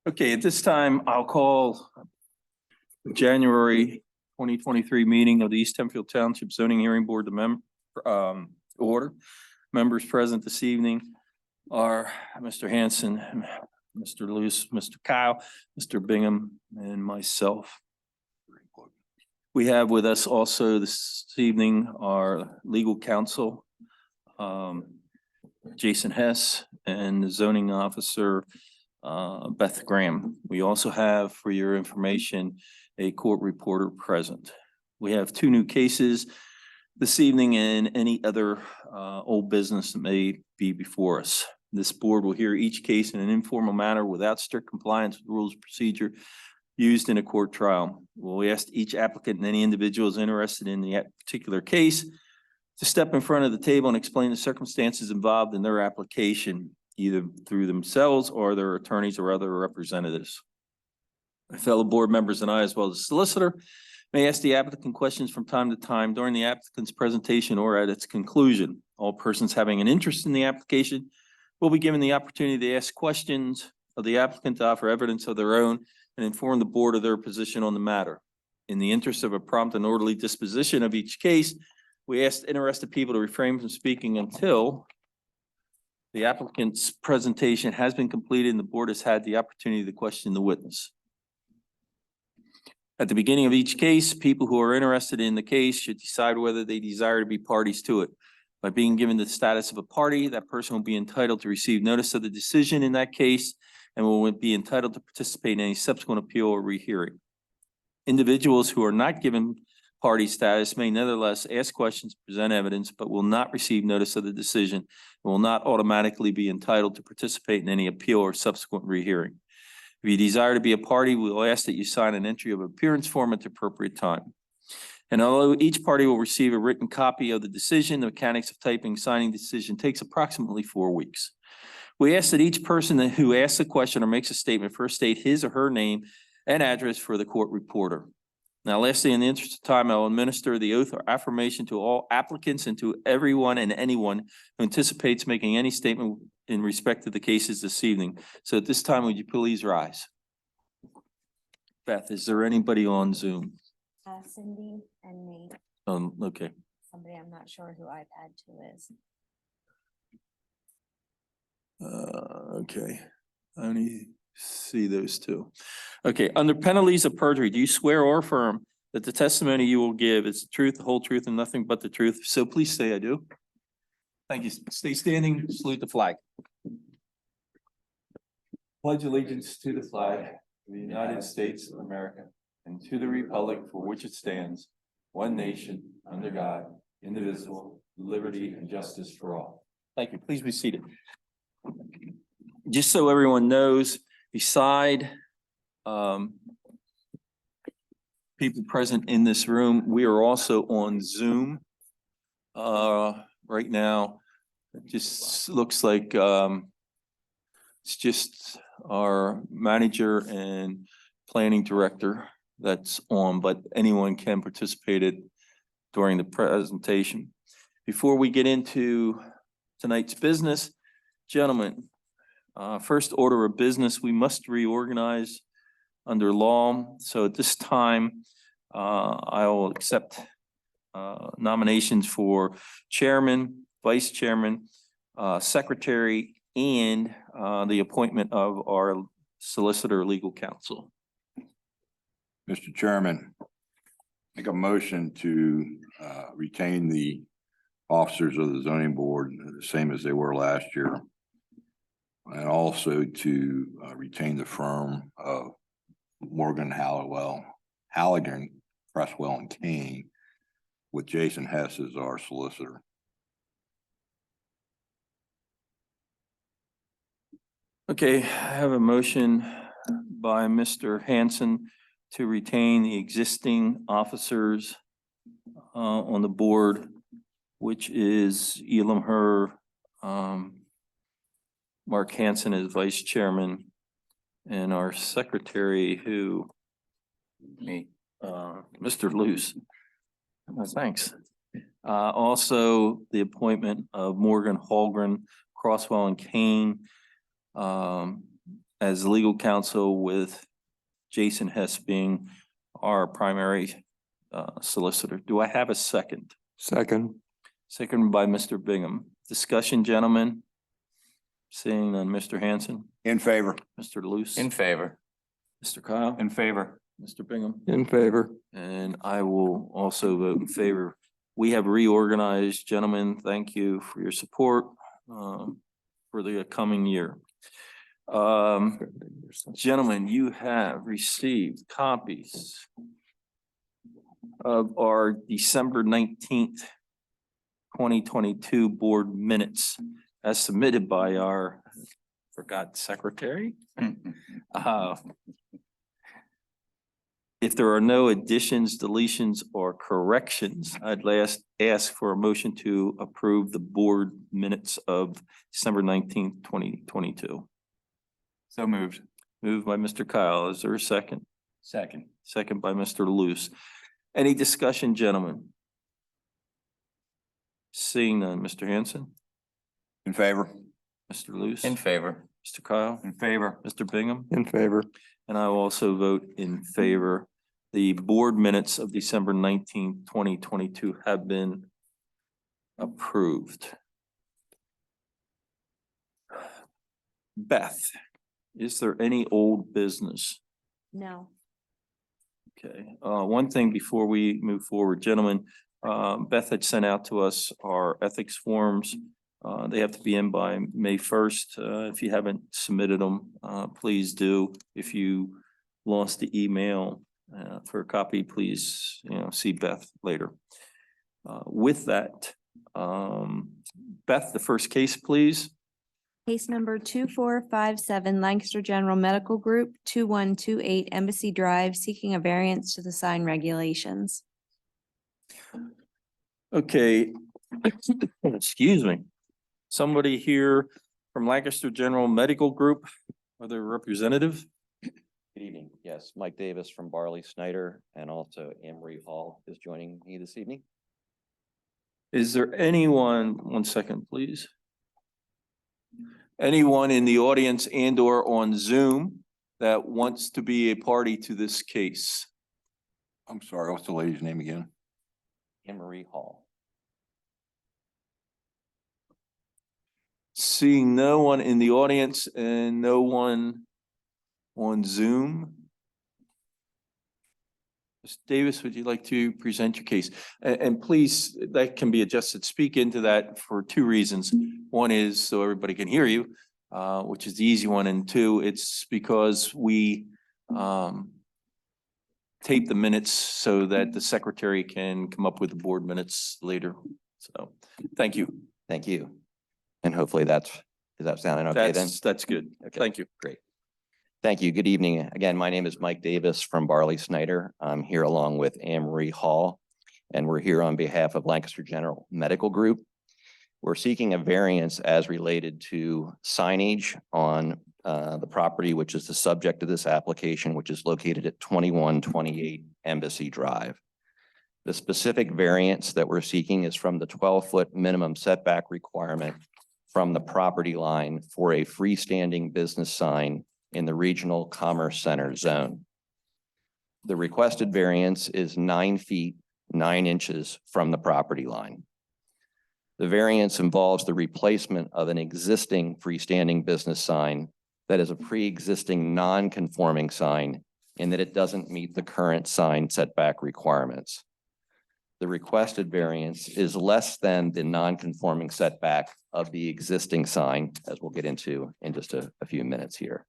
Okay, at this time, I'll call January 2023 meeting of the East Hempfield Township Zoning Hearing Board to order. Members present this evening are Mr. Hanson, Mr. Luce, Mr. Kyle, Mr. Bingham, and myself. We have with us also this evening our legal counsel, Jason Hess, and the zoning officer, Beth Graham. We also have, for your information, a court reporter present. We have two new cases this evening and any other old business that may be before us. This board will hear each case in an informal manner without strict compliance with rules of procedure used in a court trial. We'll ask each applicant and any individuals interested in the particular case to step in front of the table and explain the circumstances involved in their application, either through themselves or their attorneys or other representatives. My fellow board members and I, as well as the solicitor, may ask the applicant questions from time to time during the applicant's presentation or at its conclusion. All persons having an interest in the application will be given the opportunity to ask questions of the applicant, to offer evidence of their own, and inform the board of their position on the matter. In the interest of a prompt and orderly disposition of each case, we ask interested people to refrain from speaking until the applicant's presentation has been completed and the board has had the opportunity to question the witness. At the beginning of each case, people who are interested in the case should decide whether they desire to be parties to it. By being given the status of a party, that person will be entitled to receive notice of the decision in that case and will be entitled to participate in any subsequent appeal or rehearing. Individuals who are not given party status may nevertheless ask questions, present evidence, but will not receive notice of the decision and will not automatically be entitled to participate in any appeal or subsequent rehearing. If you desire to be a party, we will ask that you sign an entry of appearance form at the appropriate time. And although each party will receive a written copy of the decision, the mechanics of typing, signing decision takes approximately 4 weeks. We ask that each person who asks a question or makes a statement first state his or her name and address for the court reporter. Now, lastly, in the interest of time, I will administer the oath or affirmation to all applicants and to everyone and anyone who anticipates making any statement in respect to the cases this evening. So at this time, would you please rise? Beth, is there anybody on Zoom? Cindy and me. Okay. Somebody, I'm not sure who iPad 2 is. Okay. I only see those two. Okay, under penalties of perjury, do you swear or affirm that the testimony you will give is the truth, the whole truth, and nothing but the truth? So please say I do. Thank you. Stay standing, salute the flag. Pledge allegiance to the flag of the United States of America and to the republic for which it stands, one nation, under God, indivisible, with liberty and justice for all. Thank you. Please be seated. Just so everyone knows, beside people present in this room, we are also on Zoom right now. It just looks like it's just our manager and planning director that's on, but anyone can participate during the presentation. Before we get into tonight's business, gentlemen, first order of business, we must reorganize under law. So at this time, I will accept nominations for chairman, vice chairman, secretary, and the appointment of our solicitor legal counsel. Mr. Chairman, make a motion to retain the officers of the zoning board the same as they were last year. And also to retain the firm of Morgan Halligan, Cresswell and Kane, with Jason Hess as our solicitor. Okay, I have a motion by Mr. Hanson to retain the existing officers on the board, which is Elam Herr, Mark Hanson as vice chairman, and our secretary, who Mr. Luce. Thanks. Also, the appointment of Morgan Holgren, Crosswell and Kane, as legal counsel with Jason Hess being our primary solicitor. Do I have a second? Second. Second by Mr. Bingham. Discussion, gentlemen? Seeing none. Mr. Hanson, In favor. Mr. Luce, In favor. Mr. Kyle, In favor. Mr. Bingham, In favor. and I will also vote in favor. We have reorganized, gentlemen. Thank you for your support for the coming year. Gentlemen, you have received copies of our December 19th, 2022 board minutes as submitted by our secretary. If there are no additions, deletions, or corrections, I'd ask for a motion to approve the board minutes of December 19th, 2022. So moved. Moved by Mr. Kyle. Is there a second? Second. Second by Mr. Luce. Any discussion, gentlemen? Seeing none. Mr. Hanson, In favor. Mr. Luce, In favor. Mr. Kyle, In favor. Mr. Bingham, In favor. and I will also vote in favor. The board minutes of December 19th, 2022 have been approved. Beth, is there any old business? No. Okay, one thing before we move forward, gentlemen, Beth had sent out to us our ethics forms. They have to be in by May 1st. If you haven't submitted them, please do. If you lost the email for a copy, please, see Beth later. With that, Beth, the first case, please. Case number 2457 Lancaster General Medical Group, 2128 Embassy Drive, seeking a variance to the sign regulations. Okay, excuse me. Somebody here from Lancaster General Medical Group, are they a representative? Good evening. Yes, Mike Davis from Barley Snyder, and also Anne Marie Hall is joining me this evening. Is there anyone, one second, please? Anyone in the audience and or on Zoom that wants to be a party to this case? I'm sorry, what's the lady's name again? Anne Marie Hall. Seeing no one in the audience and no one on Zoom. Ms. Davis, would you like to present your case? And please, that can be adjusted. Speak into that for two reasons. One is so everybody can hear you, which is the easy one. And two, it's because we tape the minutes so that the secretary can come up with the board minutes later. So, thank you. Thank you. And hopefully is that sounding okay then? That's good. Okay. Thank you. Great. Thank you. Good evening. Again, my name is Mike Davis from Barley Snyder. I'm here along with Anne Marie Hall, and we're here on behalf of Lancaster General Medical Group. We're seeking a variance as related to signage on the property, which is the subject of this application, which is located at 2128 Embassy Drive. The specific variance that we're seeking is from the 12-foot minimum setback requirement from the property line for a freestanding business sign in the Regional Commerce Center zone. The requested variance is 9 feet, 9 inches from the property line. The variance involves the replacement of an existing freestanding business sign that is a pre-existing non-conforming sign in that it doesn't meet the current sign setback requirements. The requested variance is less than the non-conforming setback of the existing sign, as we'll get into in just a few minutes here.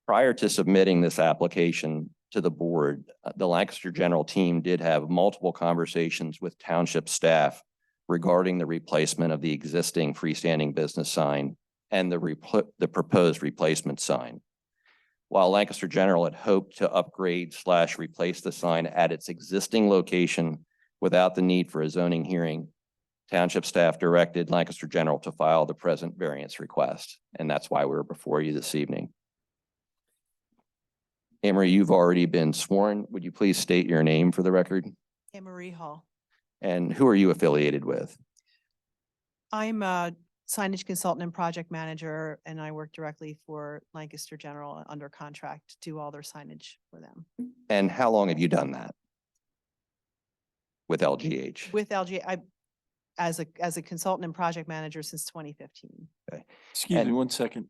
Prior to submitting this application to the board, the Lancaster General team did have multiple conversations with township staff regarding the replacement of the existing freestanding business sign and the proposed replacement sign. While Lancaster General had hoped to upgrade / replace the sign at its existing location without the need for a zoning hearing, township staff directed Lancaster General to file the present variance request, and that's why we're before you this evening. Amory, you've already been sworn. Would you please state your name for the record? Anne Marie Hall. And who are you affiliated with? I'm signage consultant and project manager, and I work directly for Lancaster General under contract to do all their signage for them. And how long have you done that? With LGH? With LG, as a consultant and project manager since 2015. Excuse me And- 1 second.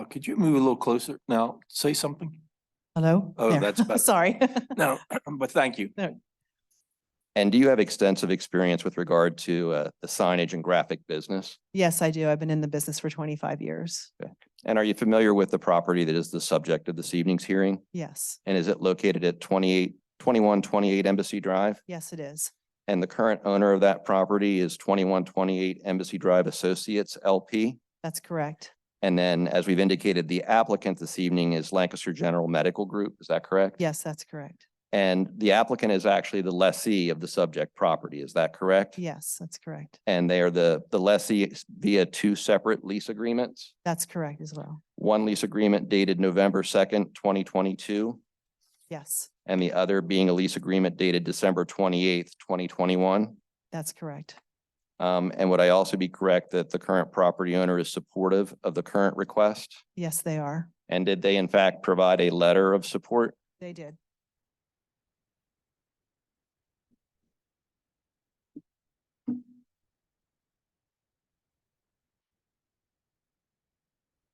Could you move a little closer? Now, say something. Hello? Oh, There. that's better. Sorry. No, but thank you. And do you have extensive experience with regard to the signage and graphic business? Yes, I do. I've been in the business for 25 years. And are you familiar with the property that is the subject of this evening's hearing? Yes, And is it located at 2128 Embassy Drive? yes, it is. And the current owner of that property is 2128 Embassy Drive Associates LP? That's correct. And then, as we've indicated, the applicant this evening is Lancaster General Medical Group. Is that correct? Yes, that's correct. And the applicant is actually the lessee of the subject property. Is that correct? Yes, that's correct. And they are the lessee via two separate lease agreements. That's correct as well. One lease agreement dated November 2nd, 2022, Yes, and the other being a lease agreement dated December 28th, 2021. that's correct. And would I also be correct that the current property owner is supportive of the current request? Yes, they are. And did they in fact provide a letter of support? They did.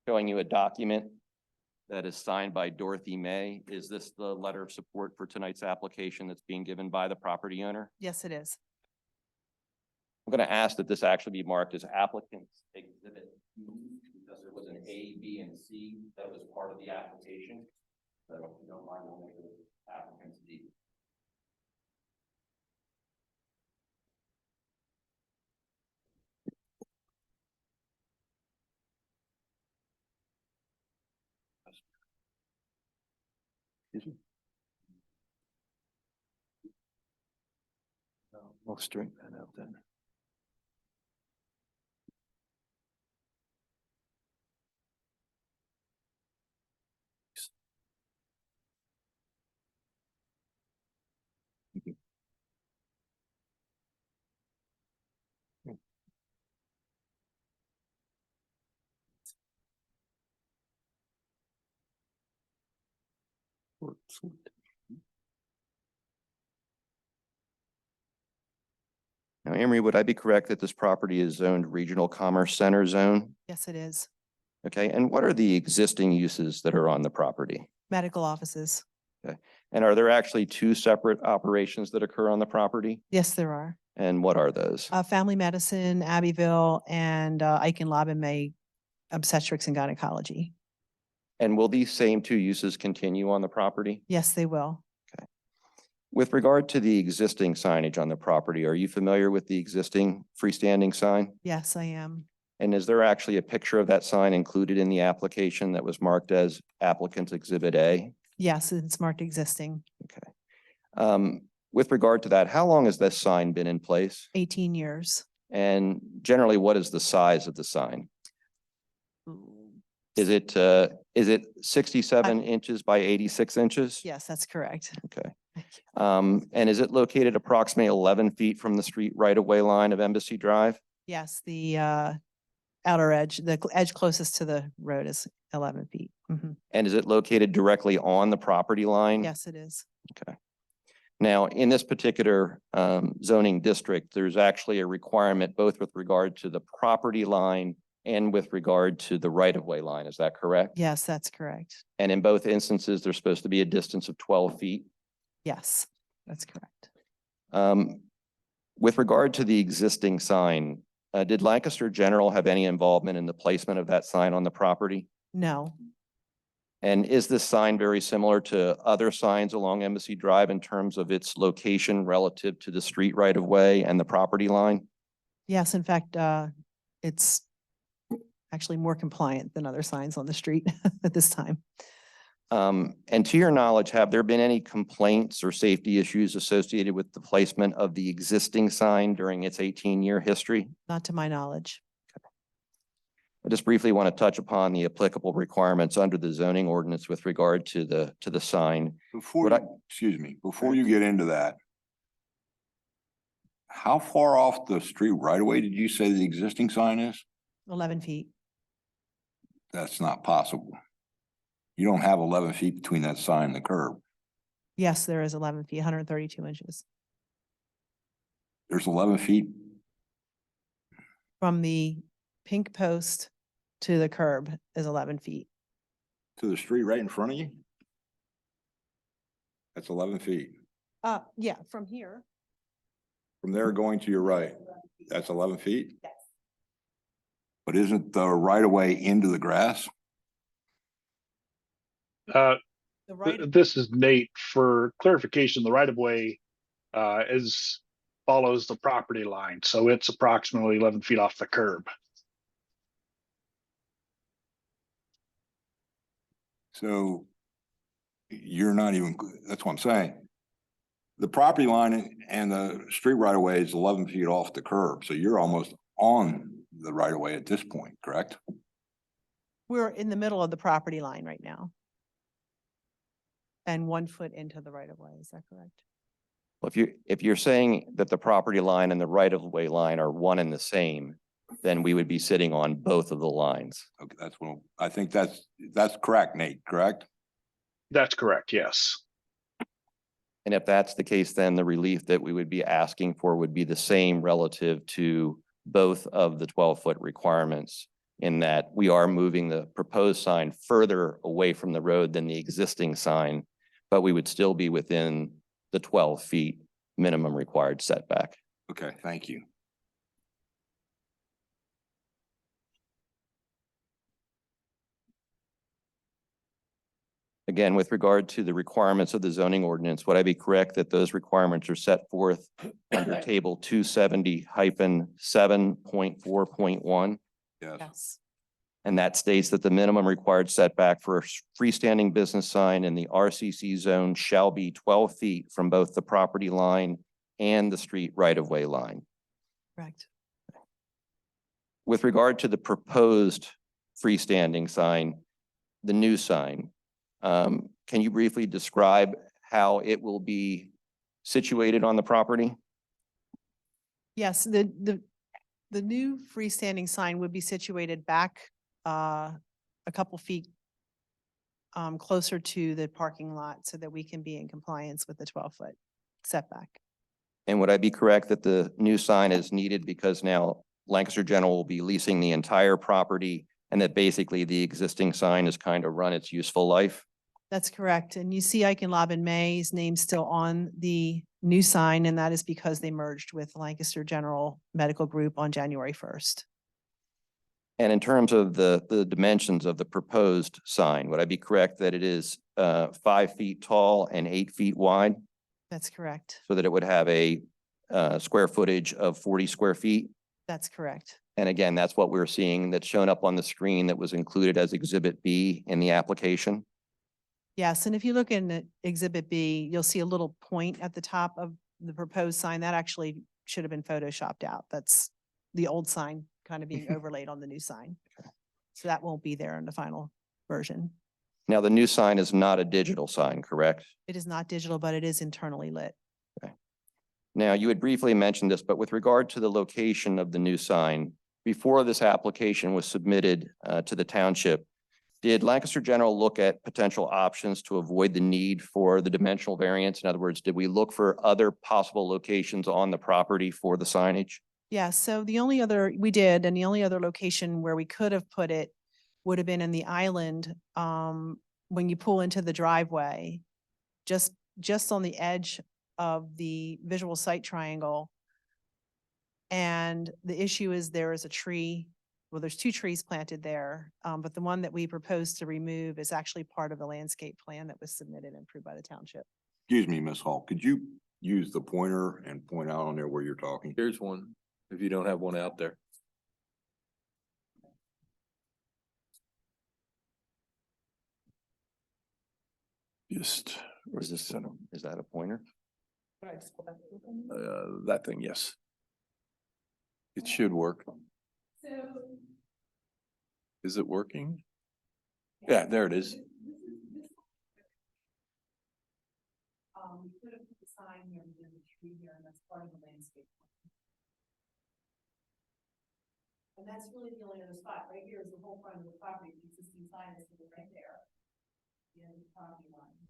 Showing you a document that is signed by Dorothy May. Is this the letter of support for tonight's application that's being given by the property owner? Yes, it is. I'm going to ask that this actually be marked as applicant's exhibit B, because there was an A, B, and C that was part of the application. So if you don't mind, we'll make it applicant's D. We'll straighten that out then. Now, Emery, would I be correct that this property is zoned Regional Commerce Center zone? Yes, it is. Okay, and what are the existing uses that are on the property? Medical offices. And are there actually two separate operations that occur on the property? Yes, there are. And what are those? Family medicine, Abbeville, and Ike and Lob and May obstetrics and gynecology. And will these same two uses continue on the property? Yes, they will. With regard to the existing signage on the property, are you familiar with the existing freestanding sign? Yes, I am. And is there actually a picture of that sign included in the application that was marked as applicant's exhibit A? Yes, it's marked existing. With regard to that, how long has this sign been in place? 18 years. And generally, what is the size of the sign? Is it 67 inches by 86 inches? Yes, that's correct. Okay. And is it located approximately 11 feet from the street right-of-way line of Embassy Drive? Yes, the outer edge, the edge closest to the road is 11 feet. Mhm. And is it located directly on the property line? Yes, it is. Okay. Now, in this particular zoning district, there's actually a requirement both with regard to the property line and with regard to the right-of-way line. Is that correct? Yes, that's correct. And in both instances, there's supposed to be a distance of 12 feet. Yes, that's correct. With regard to the existing sign, did Lancaster General have any involvement in the placement of that sign on the property? No, And is this sign very similar to other signs along Embassy Drive in terms of its location relative to the street right-of-way and the property line? yes, in fact, it's actually more compliant than other signs on the street at this time. And to your knowledge, have there been any complaints or safety issues associated with the placement of the existing sign during its 18-year history? Not to my knowledge. I just briefly want to touch upon the applicable requirements under the zoning ordinance with regard to the sign. Before, Would I- excuse me, before you get into that, how far off the street right away did you say the existing sign is? 11 feet. That's not possible. You don't have 11 feet between that sign and the curb. Yes, there is 11 feet, 132 inches There's 11 feet. from the pink post to the curb is 11 feet. To the street right in front of you? That's 11 feet. Yeah, from here. From there going to your right, that's 11 feet? Yes. But isn't the right of way into the grass? The right, This is Nate. For clarification, the right of way is follows the property line, so it's approximately 11 feet off the curb. So you're not even, that's what I'm saying. The property line and the street right of way is 11 feet off the curb, so you're almost on the right of way at this point, correct? we're in the middle of the property line right now. And 1 foot into the right of way, is that correct? Well, if you're saying that the property line and the right of way line are one and the same, then we would be sitting on both of the lines. Okay, that's what, I think that's correct, Nate, correct? That's correct, yes. And if that's the case, then the relief that we would be asking for would be the same relative to both of the 12-foot requirements, in that we are moving the proposed sign further away from the road than the existing sign, but we would still be within the 12 feet minimum required setback. Okay, thank you. Again, with regard to the requirements of the zoning ordinance, would I be correct that those requirements are set forth under table 270-7.4.1? Yes, Yes. And that states that the minimum required setback for a freestanding business sign in the RCC zone shall be 12 feet from both the property line and the street right-of-way line. Correct. With regard to the proposed freestanding sign, the new sign, can you briefly describe how it will be situated on the property? Yes, the new freestanding sign would be situated back a couple feet closer to the parking lot so that we can be in compliance with the 12-foot setback. And would I be correct that the new sign is needed because now Lancaster General will be leasing the entire property, and that basically the existing sign has kind of run its useful life? That's correct. And you see Ike and Lobbin May's name still on the new sign, and that is because they merged with Lancaster General Medical Group on January 1st. And in terms of the dimensions of the proposed sign, would I be correct that it is 5 feet tall and 8 feet wide, That's correct. so that it would have a square footage of 40 square feet? That's correct. And again, that's what we're seeing that's shown up on the screen that was included as Exhibit B in the application. Yes, and if you look in Exhibit B, you'll see a little point at the top of the proposed sign. That actually should have been photoshopped out. That's the old sign kind of being overlaid on the new sign. So that won't be there in the final version. Now, the new sign is not a digital sign, correct? It is not digital, but it is internally lit. Now, you had briefly mentioned this, but with regard to the location of the new sign, before this application was submitted to the township, did Lancaster General look at potential options to avoid the need for the dimensional variance? In other words, did we look for other possible locations on the property for the signage? Yeah, so the only other, we did, and the only other location where we could have put it would have been in the island when you pull into the driveway, just on the edge of the visual site triangle. And the issue is there is a tree, well, there's 2 trees planted there, but the one that we propose to remove is actually part of the landscape plan that was submitted and approved by the township. excuse me, Ms. Hall, could you use the pointer and point out on there where you're talking? Here's one, if you don't have one out there. Just, or is this, Is that a pointer? that thing, yes. It should work. Is it working? Yeah, there it is. We could have put the sign here and then the tree here, and that's part of the landscape. And that's really the only other spot. Right here is the whole front of the property. The existing sign is sitting right there. The end of the property line.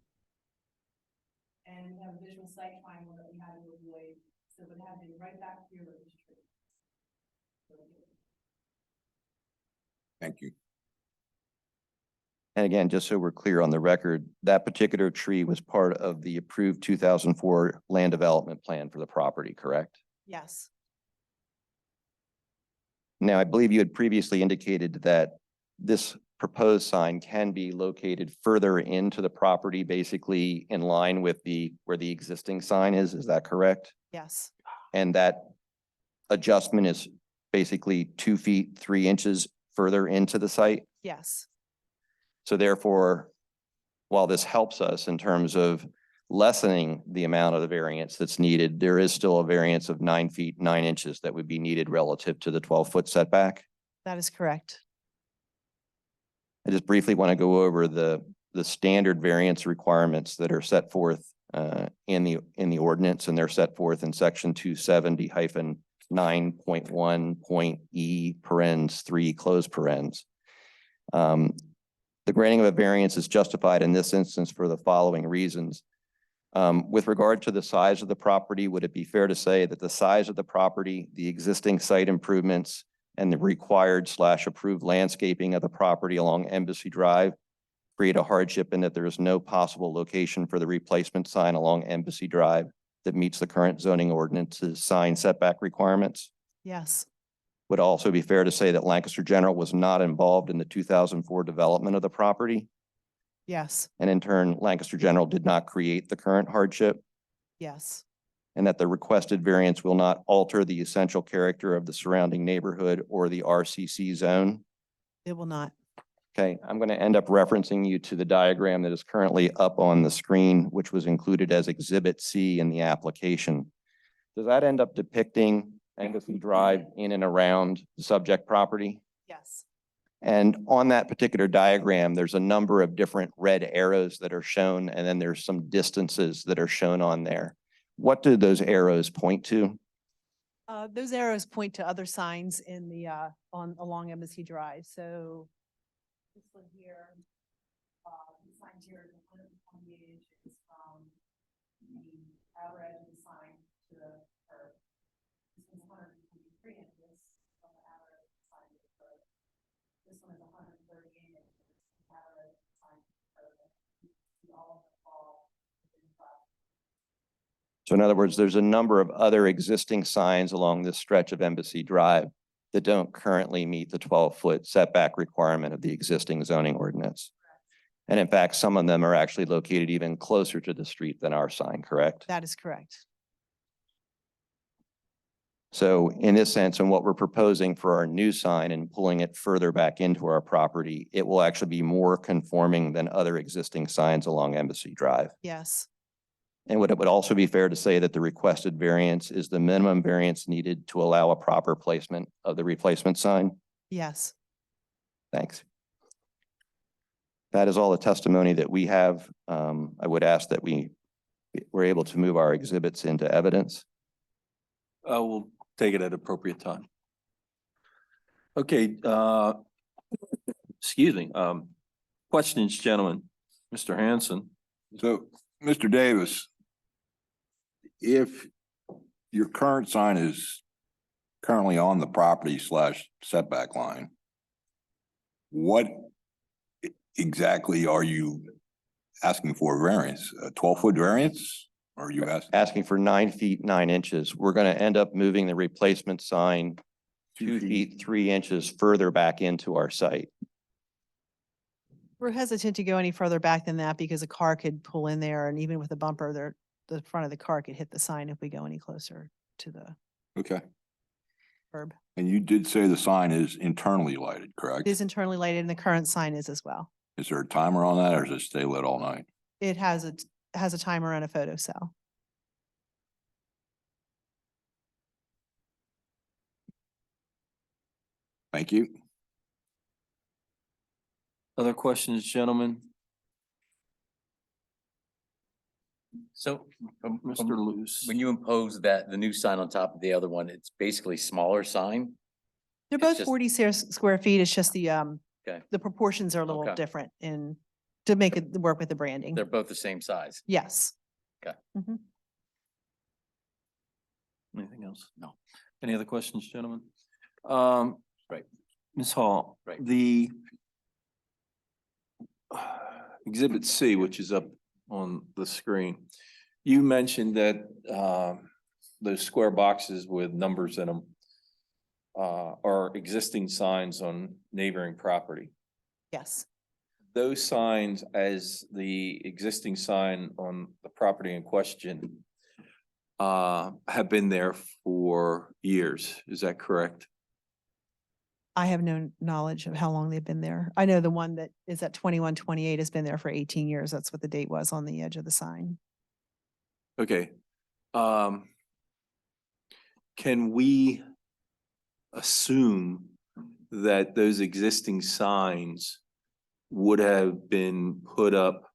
And we have a visual site triangle that we had to avoid, so it would have been right back here with this tree. Thank you. And again, just so we're clear on the record, that particular tree was part of the approved 2004 land development plan for the property, correct? Yes, Now, I believe you had previously indicated that this proposed sign can be located further into the property, basically in line with where the existing sign is. Is that correct? yes, And that adjustment is basically 2 feet, 3 inches further into the site? yes, So therefore, while this helps us in terms of lessening the amount of the variance that's needed, there is still a variance of 9 feet, 9 inches that would be needed relative to the 12-foot setback. that is correct. I just briefly want to go over the standard variance requirements that are set forth in the ordinance, and they're set forth in section 270-9.1 parens 3 close parens. The granting of a variance is justified in this instance for the following reasons. With regard to the size of the property, would it be fair to say that the size of the property, the existing site improvements, and the required/approved landscaping of the property along Embassy Drive create a hardship in that there is no possible location for the replacement sign along Embassy Drive that meets the current zoning ordinance's sign setback requirements? Yes, Would also be fair to say that Lancaster General was not involved in the 2004 development of the property, yes, and in turn, Lancaster General did not create the current hardship, yes, and that the requested variance will not alter the essential character of the surrounding neighborhood or the RCC zone? it will not. Okay, I'm going to end up referencing you to the diagram that is currently up on the screen, which was included as Exhibit C in the application. Does that end up depicting Embassy Drive in and around the subject property? Yes, And on that particular diagram, there's a number of different red arrows that are shown, and then there's some distances that are shown on there. What do those arrows point to? those arrows point to other signs in the, along Embassy Drive. So this one here, the sign here is 128 inches from the outer edge of the sign to the curb. This one's 123 inches from the outer edge of the sign to the curb. This one is 138 inches from the outer edge of the sign to the curb. See all of them fall within 5. So in other words, there's a number of other existing signs along this stretch of Embassy Drive that don't currently meet the 12-foot setback requirement of the existing zoning ordinance. And in fact, some of them are actually located even closer to the street than our sign, correct? That is correct. So in this sense, and what we're proposing for our new sign and pulling it further back into our property, it will actually be more conforming than other existing signs along Embassy Drive. Yes, And would it would also be fair to say that the requested variance is the minimum variance needed to allow a proper placement of the replacement sign? yes, Thanks. That is all the testimony that we have. I would ask that we were able to move our exhibits into evidence. We'll take it at appropriate time. Okay, excuse me, questions, gentlemen? Mr. Hanson? So, Mr. Davis, if your current sign is currently on the property / setback line, what exactly are you asking for variance? A 12-foot variance? Or are you asking? Asking for 9 feet, 9 inches. We're going to end up moving the replacement sign 2 feet, 3 inches further back into our site. we're hesitant to go any further back than that because a car could pull in there, and even with a bumper there, the front of the car could hit the sign if we go any closer to the Okay. curb. And you did say the sign is internally lighted, correct? It is internally lighted, and the current sign is as well. Is there a timer on that, or does it stay lit all night? It has a timer and a photo cell. Thank you. Other questions, gentlemen? So Mr. Luce? when you impose that, the new sign on top of the other one, it's basically smaller sign? They're It's both just- 40 square feet. It's just Okay. the proportions are a little Okay. different in, to make it work with the branding. They're both the same size. Yes. Okay. Mhm. Anything else? No. Any other questions, gentlemen? Right. Ms. Hall. Right. The Exhibit C, which is up on the screen, you mentioned that those square boxes with numbers in them are existing signs on neighboring property. Yes. Those signs, as the existing sign on the property in question, have been there for years. Is that correct? I have no knowledge of how long they've been there. I know the one that is at 2128 has been there for 18 years. That's what the date was on the edge of the sign. Okay. Can we assume that those existing signs would have been put up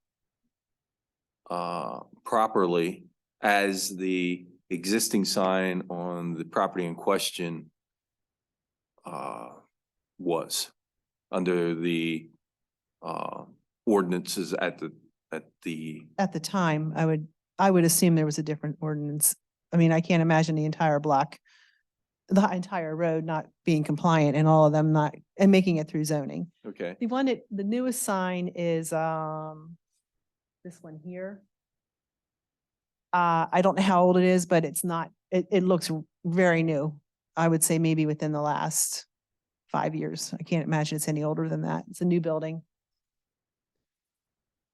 properly as the existing sign on the property in question was under the ordinances at the At the time, I would assume there was a different ordinance. I mean, I can't imagine the entire block, the entire road not being compliant and all of them not, and making it through zoning. okay. The newest sign is, this one here. I don't know how old it is, but it's not, it looks very new. I would say maybe within the last 5 years. I can't imagine it's any older than that. It's a new building.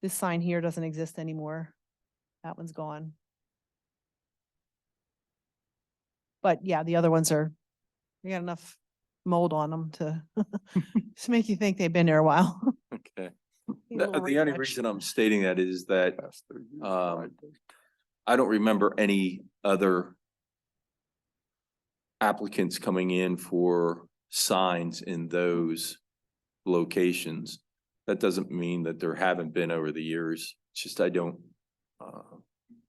This sign here doesn't exist anymore. That one's gone. But yeah, the other ones they got enough mold on them to make you think they've been there a while. Okay. Need a little The only retouch. reason I'm stating that is that I don't remember any other applicants coming in for signs in those locations. That doesn't mean that there haven't been over the years. It's just I don't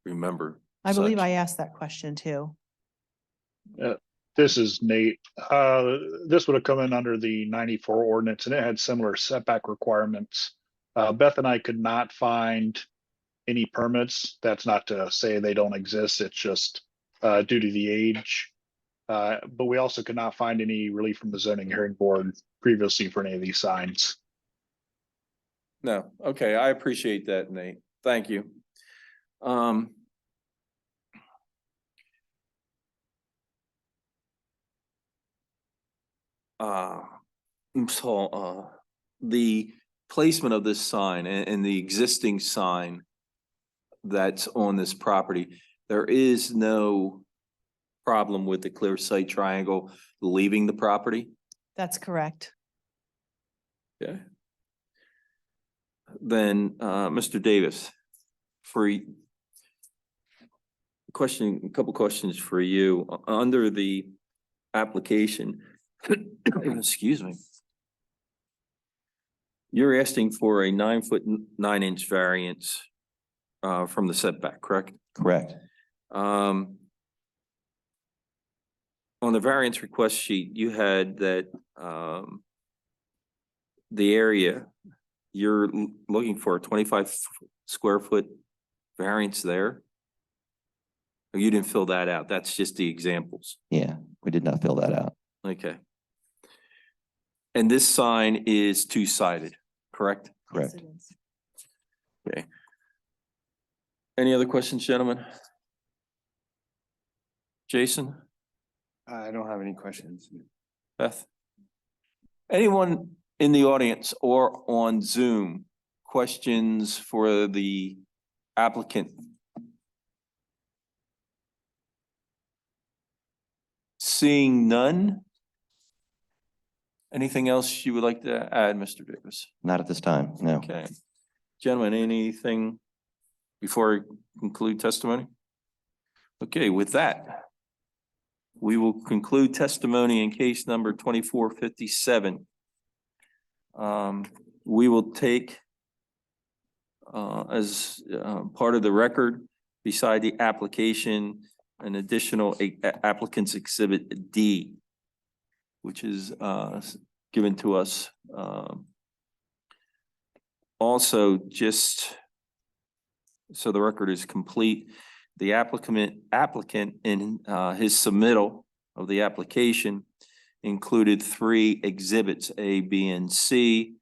remember. I believe such. I asked that question too. This is Nate. This would have come in under the 94 ordinance and it had similar setback requirements. Beth and I could not find any permits. That's not to say they don't exist. It's just due to the age. But we also could not find any relief from the zoning hearing board previously for any of these signs. No, okay, I appreciate that, Nate. Thank you. So, the placement of this sign and the existing sign that's on this property, there is no problem with the clear sight triangle leaving the property? That's correct. Okay. Then, Mr. Davis, a couple questions for you. Under the application, excuse me. You're asking for a 9-foot 9-inch variance from the setback, correct? Correct. On the variance request sheet, you had that the area you're looking for a 25 square foot variance there. Or you didn't fill that out. That's just the examples. Yeah, we did not fill that out. Okay. And this sign is two-sided, correct? Correct. Yes, it is. Okay. Any other questions, gentlemen? Jason? I don't have any questions. Beth? Anyone in the audience or on Zoom, questions for the applicant? Seeing none? Anything else you would like to add, Mr. Davis? Not at this time, no. Okay. Gentlemen, anything before I conclude testimony? Okay, with that, we will conclude testimony in case number 2457. We will take as part of the record beside the application, an additional applicant's exhibit D. which is given to us. Also, just so the record is complete, the applicant in his submittal of the application included 3 exhibits, A, B, and C.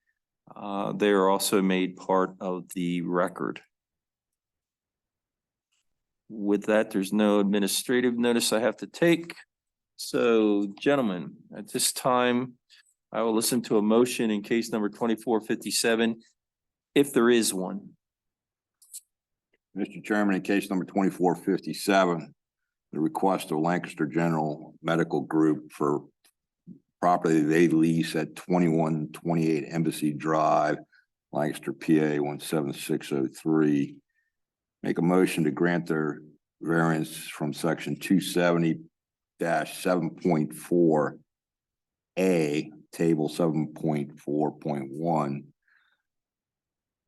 They are also made part of the record. With that, there's no administrative notice I have to take. So, gentlemen, at this time, I will listen to a motion in case number 2457, if there is one. Mr. Chairman, in case number 2457, the request of Lancaster General Medical Group for property they lease at 2128 Embassy Drive, Lancaster, PA 17603. Make a motion to grant their variance from section 270-7.4A, table 7.4.1,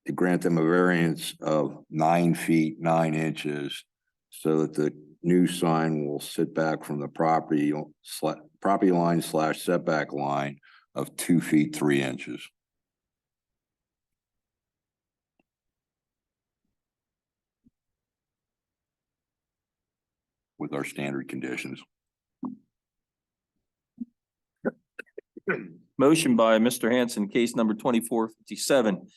to grant them a variance of 9 feet, 9 inches, so that the new sign will sit back from the property line / setback line of 2 feet, 3 inches. With our standard conditions. Motion by Mr. Hanson, case number 2457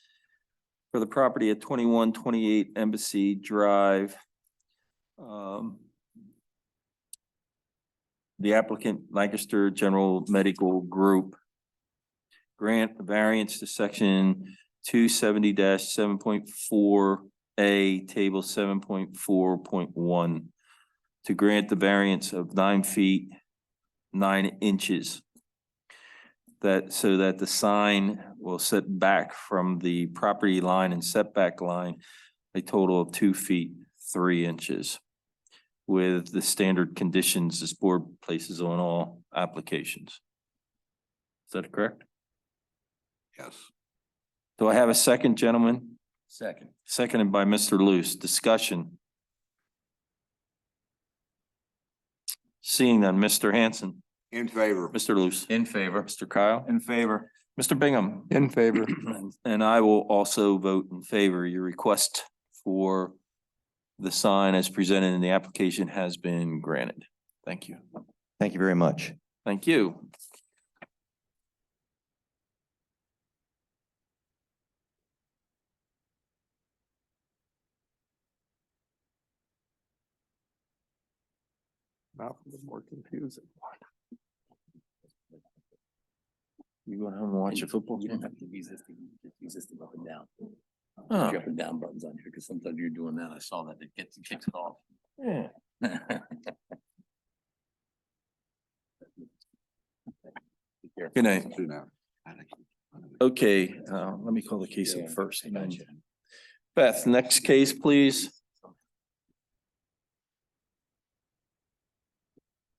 for the property at 2128 Embassy Drive. The applicant, Lancaster General Medical Group, grant a variance to section 270-7.4A, table 7.4.1, to grant the variance of 9 feet, 9 inches. So that the sign will sit back from the property line and setback line a total of 2 feet, 3 inches, with the standard conditions this board places on all applications. Is that correct? Yes. Do I have a second, gentlemen? Second. Seconded by Mr. Luce. Discussion. Seeing none, Mr. Hanson, In favor. Mr. Luce, In favor. Mr. Kyle, In favor. Mr. Bingham. In favor. And I will also vote in favor. Your request for the sign as presented in the application has been granted. Thank you. Thank you very much. Thank you. Now for the more confusing one. You going home and watch a football You game? don't have to use this thing, just use this thing up and down. Oh. Push up and down buttons on here, because sometimes you're doing that. I saw that, it kicks it off. Yeah. Good night. Okay, let me call the case up first. and then- Beth, next case, please.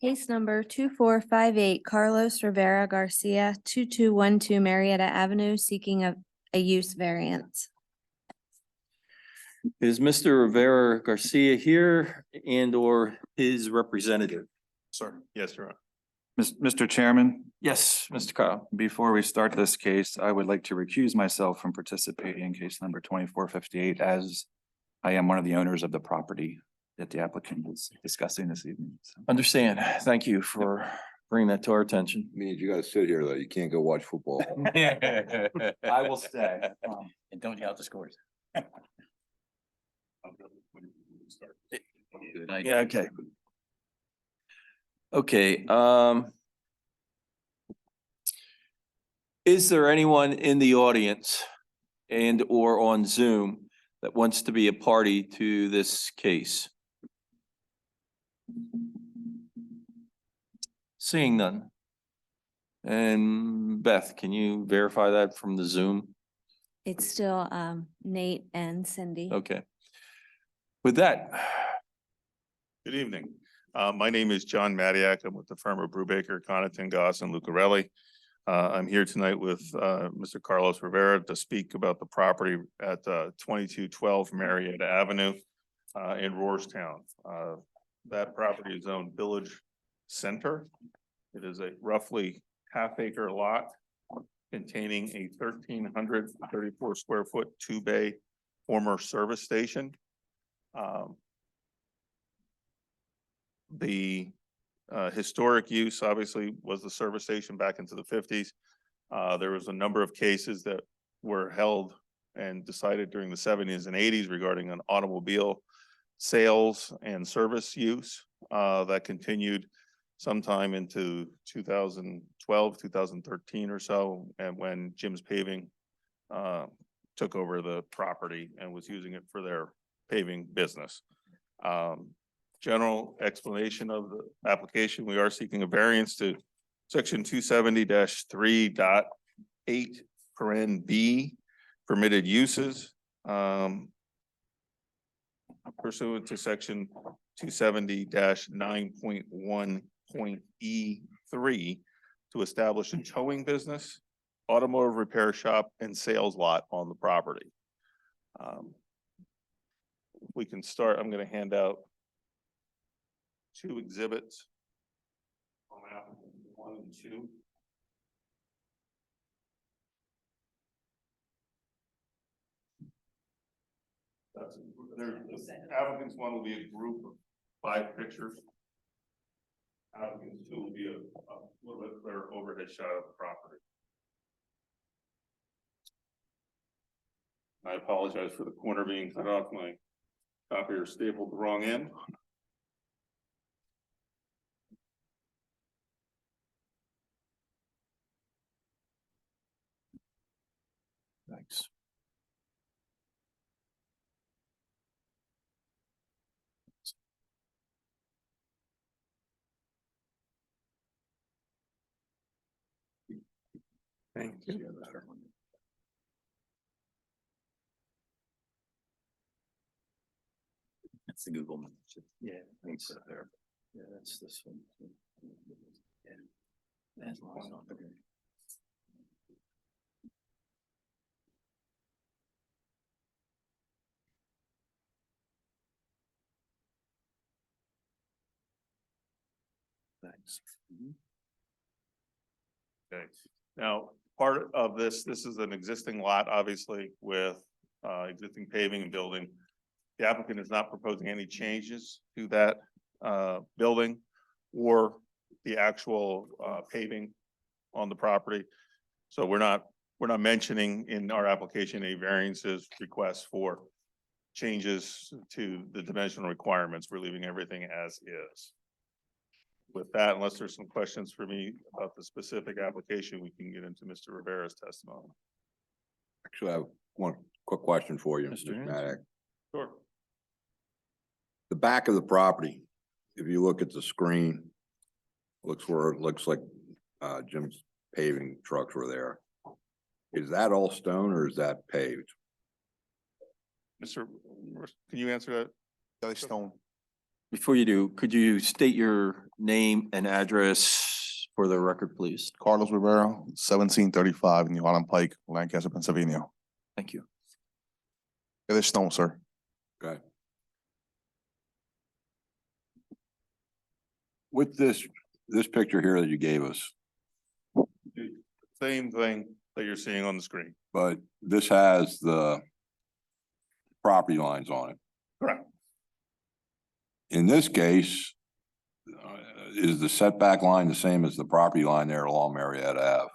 Case number 2458, Carlos Rivera Garcia, 2212 Marietta Avenue, seeking a use variance. Is Mr. Rivera Garcia here and or his representative? Sir, yes, Your Honor. Mr. Chairman, Yes, Mr. Kyle. before we start this case, I would like to recuse myself from participating in case number 2458, as I am one of the owners of the property that the applicant is discussing this evening. So, Understand. Thank you for bringing that to our attention. Means you gotta sit here though. You can't go watch football. I will stay. And don't yell at the scores. Good idea. Yeah, okay. Okay, is there anyone in the audience and or on Zoom that wants to be a party to this case? Seeing none. And Beth, can you verify that from the Zoom? It's still Nate and Cindy. Okay. With that, Good evening. My name is John Madiak. I'm with the firm of Brubaker, Connaughton, Goss, and Lucarelli. I'm here tonight with Mr. Carlos Rivera to speak about the property at 2212 Marietta Avenue in Roarstown. That property is owned Village Center. It is a roughly half-acre lot containing a 1,334 square foot two-bay former service station. The historic use obviously was the service station back into the fifties. There was a number of cases that were held and decided during the seventies and eighties regarding an automobile sales and service use that continued sometime into 2012, 2013 or so, and when Jim's Paving took over the property and was using it for their paving business. General explanation of the application, we are seeking a variance to section 270-3.8 permitted uses pursuant to section 270-9.1.E3 to establish a towing business, automotive repair shop, and sales lot on the property. We can start, I'm going to hand out two exhibits. On applicant 1 and 2. That's, the applicants 1 will be a group of 5 pictures. Applicants 2 will be a little bit clearer overhead shot of the property. I apologize for the corner being cut off. My copier stapled the wrong end. Thanks. Thank you. That's the Google. Yeah, thanks there. Yeah, that's this one. Yeah. That's lost on. Okay. Thanks. Okay, now, part of this is an existing lot, obviously, with existing paving and building. The applicant is not proposing any changes to that building or the actual paving on the property. So we're not mentioning in our application a variances request for changes to the dimensional requirements. We're leaving everything as is. With that, unless there's some questions for me about the specific application, we can get into Mr. Rivera's testimony. Actually, I have one quick question for you, Mr. Mr. Maddox. Sure. The back of the property, if you look at the screen, looks like Jim's paving trucks were there. Is that all stone or is that paved? Mr. Can you answer that? Stone. Before you do, could you state your name and address for the record, please? Carlos Rivera, 1735 New Holland Pike, Lancaster, Pennsylvania. Thank you. It is stone, sir. Okay. With this picture here that you gave us, Same thing that you're seeing on the screen. but this has the property lines on it. Correct. In this case, is the setback line the same as the property line there along Marietta Ave?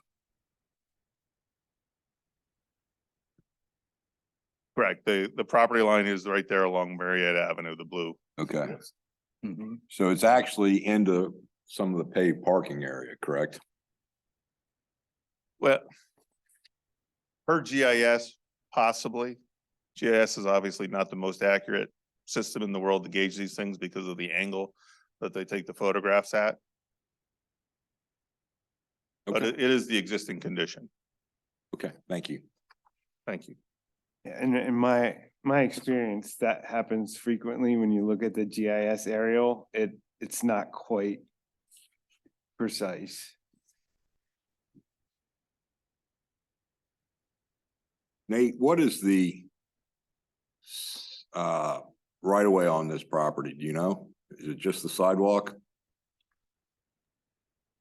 Correct. The property line is right there along Marietta Avenue, the blue. Okay, Yes. so it's actually into some of the paved parking area, correct? Well, per GIS, possibly. GIS is obviously not the most accurate system in the world to gauge these things because of the angle that they take the photographs at. But Okay, it is the existing condition. okay, thank you. Thank you. And in my experience, that happens frequently when you look at the GIS aerial, it's not quite precise. Nate, what is the right of way on this property? Do you know? Is it just the sidewalk?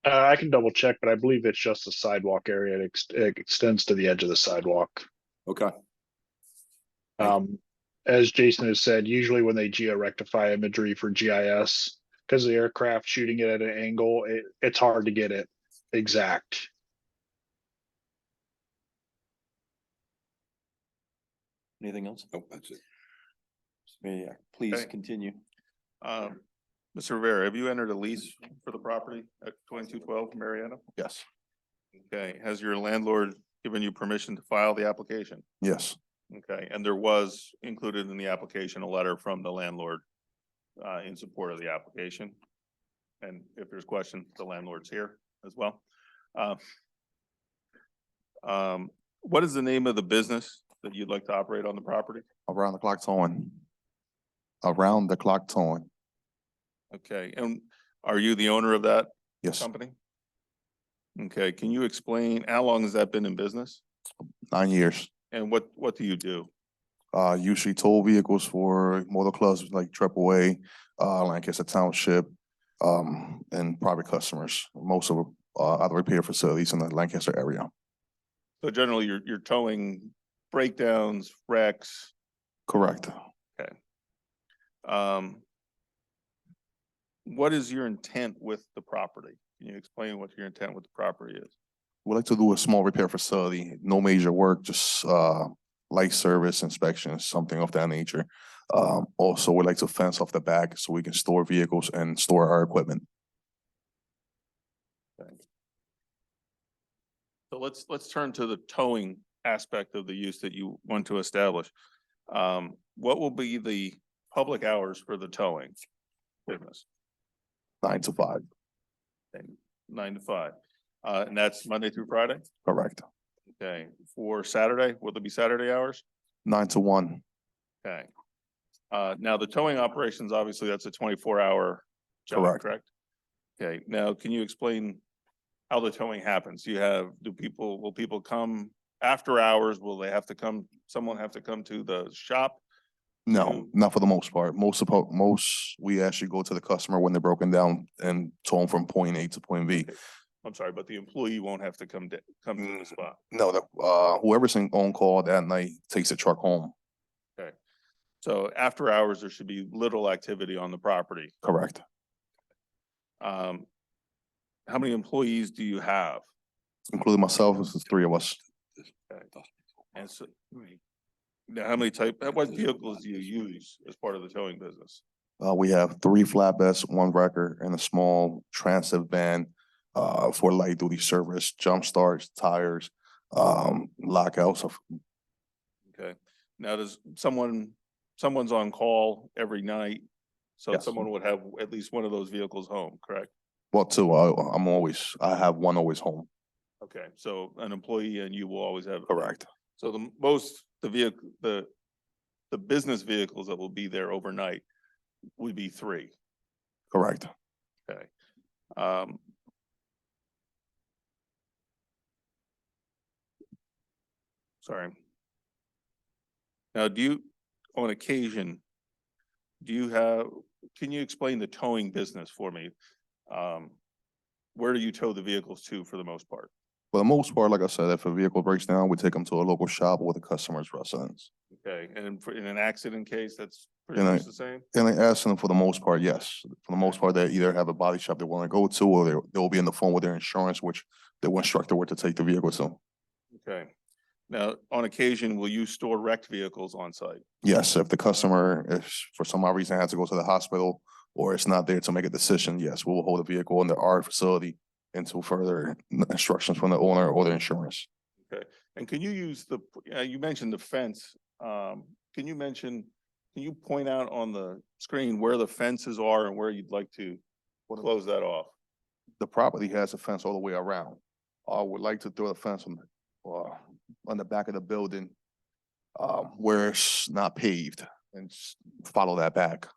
I can double check, but I believe it's just a sidewalk area. It extends to the edge of the sidewalk. Okay. Thank As Jason has said, usually when they geo-rectify imagery for GIS, because the aircraft shooting it at an angle, it's hard to get it exact. Anything else? Nope, that's it. Yeah, please Okay. continue. Mr. Rivera, have you entered a lease for the property at 2212 Marietta? Yes, Okay, has your landlord given you permission to file the application? yes, Okay, and there was included in the application a letter from the landlord in support of the application. And if there's questions, the landlord's here as well. What is the name of the business that you'd like to operate on the property? around the clock towing. Around the clock towing. Okay, and are you the owner of that Yes, company? Okay, can you explain, how long has that been in business? 9 years. And what do you do? Usually tow vehicles for motor clubs like AAA, Lancaster Township, and private customers. Most of other repair facilities in the Lancaster area. So generally, you're towing breakdowns, wrecks. Correct. What is your intent with the property? Can you explain what your intent with the property is? We like to do a small repair facility, no major work, just light service inspections, something of that nature. Also, we like to fence off the back so we can store vehicles and store our equipment. So let's turn to the towing aspect of the use that you want to establish. What will be the public hours for the towing business? 9 to 5. 9 to 5. And that's Monday through Friday? Correct. Okay. For Saturday, will there be Saturday hours? 9 to 1. Okay. Now the towing operations, obviously that's a 24-hour job, Correct. correct? Okay. Now, can you explain how the towing happens? Will people come after hours? Will they have to come, someone have to come to the shop? No, not for the most part. Most, we actually go to the customer when they're broken down and tow them from point A to point B. Okay. I'm sorry, but the employee won't have to come to the spot. No, whoever's on call that night takes the truck home. Okay. So after hours, there should be little activity on the property. Correct. How many employees do you have? Including myself, this is 3 of us. And so, now what vehicles do you use as part of the towing business? We have 3 flatbeds, 1 wrecker, and a small transit van for light duty service, jump starts, tires, lockouts of. Okay. Now, someone's on call every night, so Yes. someone would have at least one of those vehicles home, correct? Well, 2, I have 1 always home. Okay, so an employee and you will always have. Correct. So the business vehicles that will be there overnight would be 3. Correct. Okay. Sorry. Now, on occasion, can you explain the towing business for me? Where do you tow the vehicles to for the most part? For the most part, like I said, if a vehicle breaks down, we take them to a local shop or the customer's residence. Okay, and in an accident case, that's pretty In much a- the same? And I ask them for the most part, yes. For the most part, they either have a body shop they want to go to, or they'll be on the phone with their insurance, which they will instruct them where to take the vehicle to. Okay. Now, on occasion, will you store wrecked vehicles on site? Yes, if the customer, if for some odd reason has to go to the hospital or it's not there to make a decision, yes, we will hold the vehicle under our facility until further instructions from the owner or the insurance. Okay, and can you use you mentioned the fence. Can you point out on the screen where the fences are and where you'd like to close that off? The property has a fence all the way around. I would like to throw the fence on the back of the building where it's not paved and just follow that back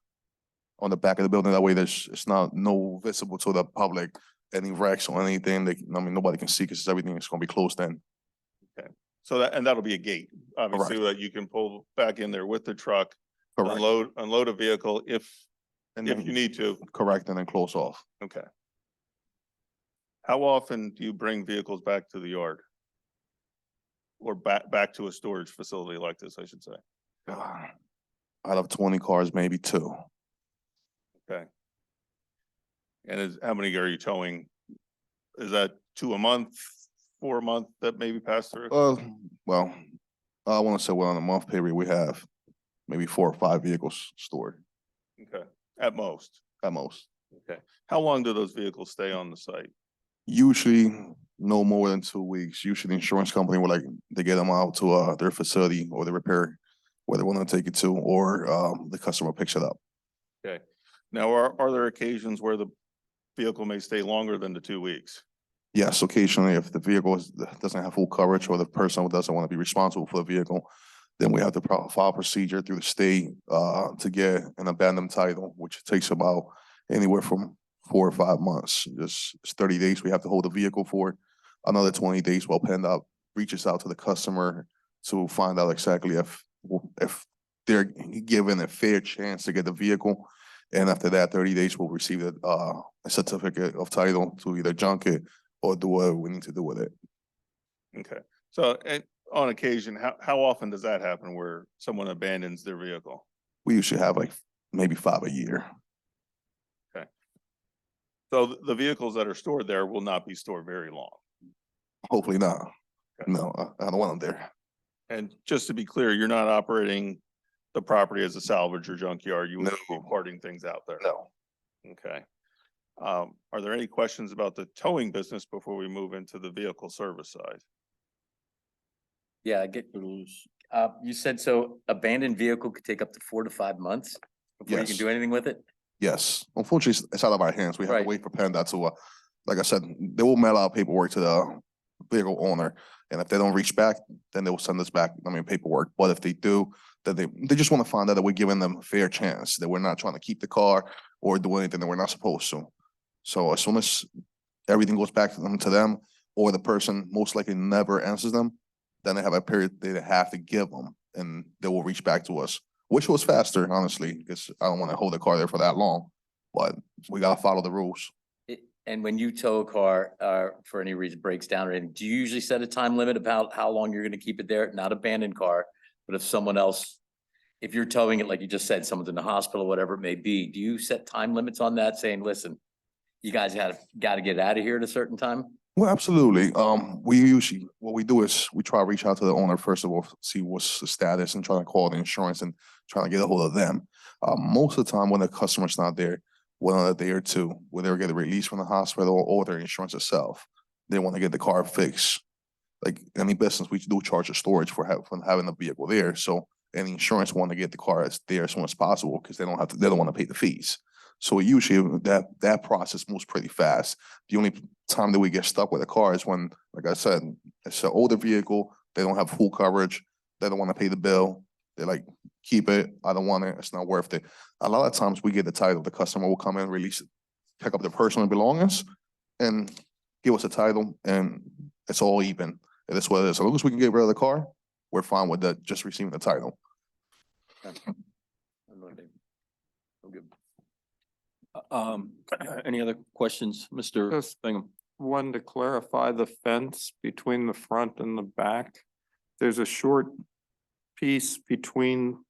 on the back of the building. That way it's no visible to the public, any wrecks or anything. Nobody can see because everything is going to be closed in. Okay, so that'll be a gate, obviously, Correct. that you can pull back in there with the truck, Correct. unload a vehicle if And you then, need to. correct, and then close off. Okay. How often do you bring vehicles back to the yard? Or back to a storage facility like this, I should say? Out of 20 cars, maybe 2. Okay. And how many are you towing? Is that 2 a month, 4 a month that maybe pass through? Well, I want to say, well, in a month period, we have maybe 4 or 5 vehicles stored Okay, at most. at most. Okay. How long do those vehicles stay on the site? Usually no more than 2 weeks. Usually the insurance company will they get them out to their facility or the repair where they want to take it to, or the customer picks it up. Okay. Now, are there occasions where the vehicle may stay longer than the 2 weeks? Yes, occasionally if the vehicle doesn't have full coverage or the person doesn't want to be responsible for the vehicle, then we have to file procedure through the state to get an abandoned title, which takes about anywhere from 4 or 5 months. Just it's 30 days we have to hold the vehicle for. Another 20 days while PennDOT reaches out to the customer to find out exactly if they're given a fair chance to get the vehicle. And after that, 30 days, we'll receive a certificate of title to either junk it or do what we need to do with it. Okay. So on occasion, how often does that happen where someone abandons their vehicle? We usually have maybe 5 a year. Okay. So the vehicles that are stored there will not be stored very long. Hopefully not. No, I don't want them there. And just to be clear, you're not operating the property as a salvage or junkyard. You will be No. parting things out there. No. Okay. Are there any questions about the towing business before we move into the vehicle service side? Yeah, I get, you said so abandoned vehicle could take up to 4 to 5 months before you can Yes. do anything with it? Yes. Unfortunately, it's out of our hands. We have Right. to wait for PennDOT to, like I said, they will mail out paperwork to the vehicle owner. And if they don't reach back, then they will send us back, paperwork. But if they do, then they just want to find out that we're giving them a fair chance, that we're not trying to keep the car or do anything that we're not supposed to. So as soon as everything goes back to them, or the person most likely never answers them, then they have a period they have to give them, and they will reach back to us, which was faster, honestly, because I don't want to hold the car there for that long. But we gotta follow the rules. And when you tow a car, for any reason breaks down or anything, do you usually set a time limit about how long you're gonna keep it there? Not abandoned car, but if someone else, if you're towing it, like you just said, someone's in the hospital, whatever it may be, do you set time limits on that saying, listen, you guys gotta get out of here at a certain time? Well, absolutely. We usually, what we do is we try to reach out to the owner first of all, see what's the status and try to call the insurance and try to get a hold of them. Most of the time when the customer's not there, 1 or a day or 2, when they're getting released from the hospital or their insurance itself, they want to get the car fixed. Like any business, we do charge a storage for having the vehicle there. So any insurance want to get the car there as soon as possible because they don't want to pay the fees. So usually that process moves pretty fast. The only time that we get stuck with a car is when, like I said, it's an older vehicle, they don't have full coverage, they don't want to pay the bill. They're like, keep it, I don't want it, it's not worth it. A lot of times we get the title, the customer will come in, release it, pick up their personal belongings and give us a title and it's all even. It is what it is. As long as we can get rid of the car, we're fine with that, just receiving the title. Any other questions, Mr. Just Bingham? one to clarify the fence between the front and the back. There's a short piece between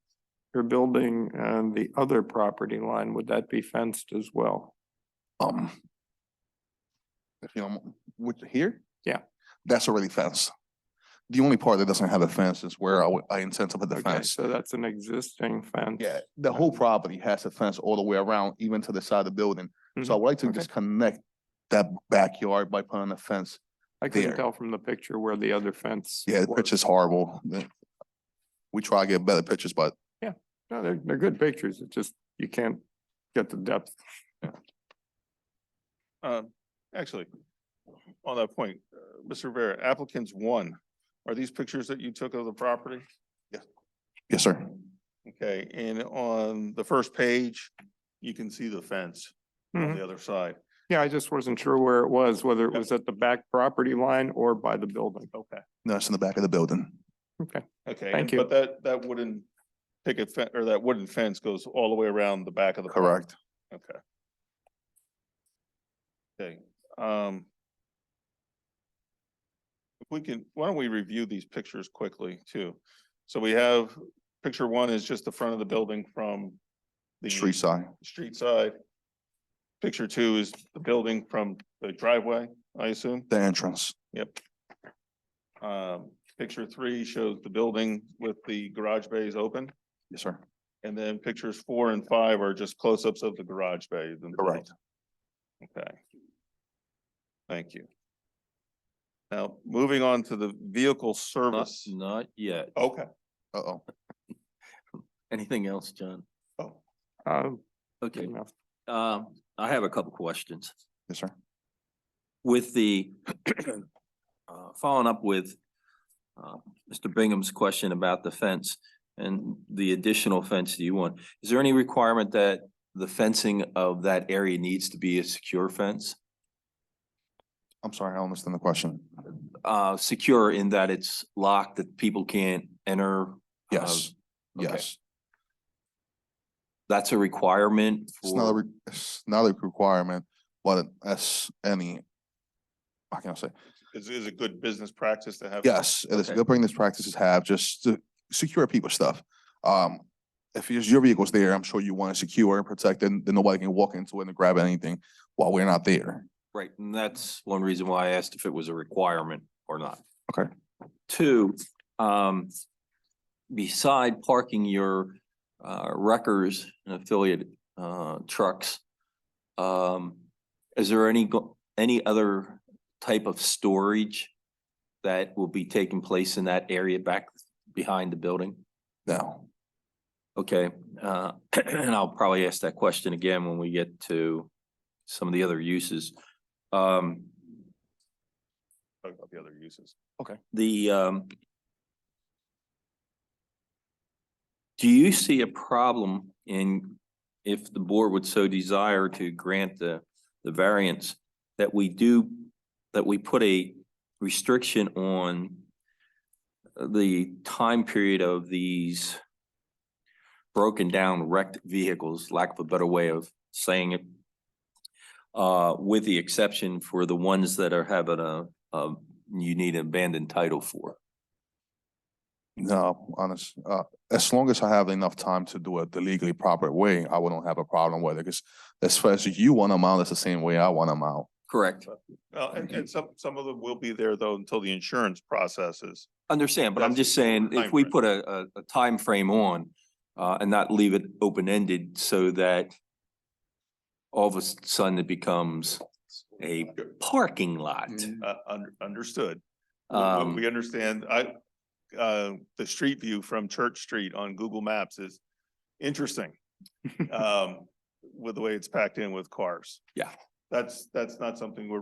your building and the other property line. Would that be fenced as well? If you know, here? Yeah. That's already fenced. The only part that doesn't have a fence is where I intend to put the Okay, fence. so that's an existing fence. Yeah, the whole property has a fence all the way around, even to the side of the building. So I would like to Okay. just connect that backyard by putting a fence. I couldn't there. tell from the picture where the other fence. Yeah, the was. picture's horrible. We try to get better pictures, but No, they're good pictures. It's just, you can't get the depth. Actually, on that point, Mr. Rivera, applicants 1, are these pictures that you took of the property? yes, sir. Okay, and on the first page, you can see the fence on Mhm. the other side. Yeah, I just wasn't sure where it was, whether it was at the back property line or by the building. Okay. No, it's in the back of the building. Okay, Okay, Thank you. but that wooden picket fence or that wooden fence goes all the way around the back of the. Correct. property. Okay. Okay, why don't we review these pictures quickly too? So we have, picture one is just the front of the building from the Street side. street side. Picture two is the building from the driveway, I assume. The entrance. Yep. Picture three shows the building with the garage bays open. Yes, sir. And then pictures 4 and 5 are just close-ups of the garage bay. Correct. Okay. Thank you. Now, moving on to the vehicle Not, service. not yet. Okay. Uh-oh. Anything else, John? Oh, Okay. no. I have a couple questions. Yes, sir. With the, following up with Mr. Bingham's question about the fence and the additional fence do you want, is there any requirement that the fencing of that area needs to be a secure fence? I'm sorry, I don't understand the question. Secure in that it's locked, that people can't enter? Yes, okay. yes. That's a requirement for? It's not a requirement, but as any, how can I say? is it good business practice to have? Yes, it is Okay. good bring this practices have just to secure people's stuff. If your vehicle's there, I'm sure you want to secure and protect it, then nobody can walk into it and grab anything while we're not there. Right, and that's one reason why I asked if it was a requirement or not. Okay. Two, beside parking your wreckers and affiliate trucks, is there any other type of storage that will be taking place in that area back behind the building? No, Okay, and I'll probably ask that question again when we get to some of the other uses. Talk about the other uses. The do you see a problem in, if the board would so desire to grant the variance, that we put a restriction on the time period of these broken down wrecked vehicles, lack of a better way of saying it, with the exception for the ones that are having you need an abandoned title for? no, honest, as long as I have enough time to do it the legally proper way, I wouldn't have a problem with it, because as far as you want them out, it's the same way I want them out. Correct. And some of them will be there though until the insurance processes. Understand, but I'm That's just saying, the if we timeframe. put a time frame on, and not leave it open-ended so that all of a sudden it becomes a parking lot. Understood. Um, We understand. The street view from Church Street on Google Maps is interesting. With the way it's packed in with cars. Yeah. That's not something we're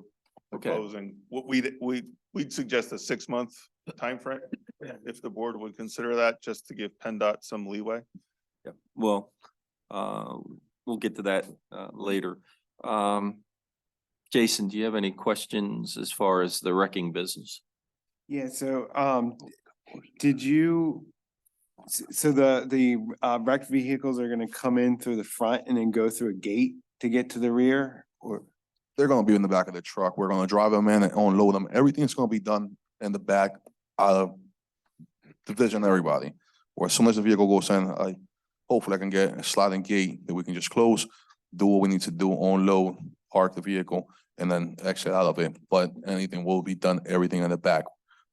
Okay. proposing. What we'd suggest a 6-month timeframe. If the board would consider that, just to give PennDOT some leeway. Yeah, well, we'll get to that later. Jason, do you have any questions as far as the wrecking business? Yeah, so, did you, so the wrecked vehicles are gonna come in through the front and then go through a gate to get to the rear? Or, They're gonna be in the back of the truck. We're gonna drive them in and unload them. Everything's gonna be done in the back out of division, everybody. Or as soon as the vehicle goes in, hopefully I can get a sliding gate that we can just close, do what we need to do, unload, park the vehicle, and then exit out of it. But anything will be done, everything in the back.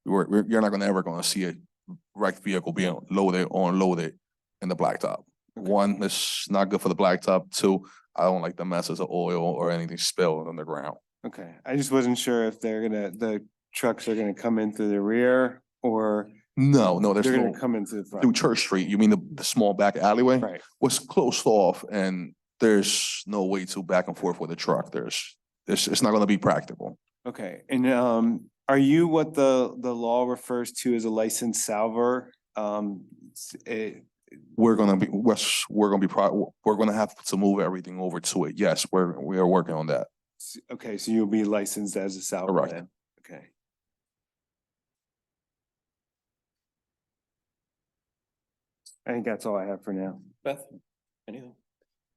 You're not ever gonna see a wrecked vehicle being loaded or unloaded in the blacktop. One, it's not good for the blacktop. Two, I don't like the messes of oil or anything spilled on the ground. okay, I just wasn't sure if the trucks are gonna come in through the rear or No, there's they're no, gonna come into the front. through Church Street. You mean the small back alleyway? Right, Was closed off and there's no way to back and forth with a truck. It's not gonna be practical. okay, and are you what the law refers to as a licensed salver? We're gonna have to move everything over to it. Yes, we are working on that. Okay, so you'll be licensed as a salver Correct. then? Okay. I think that's all I have for now. Beth, anything?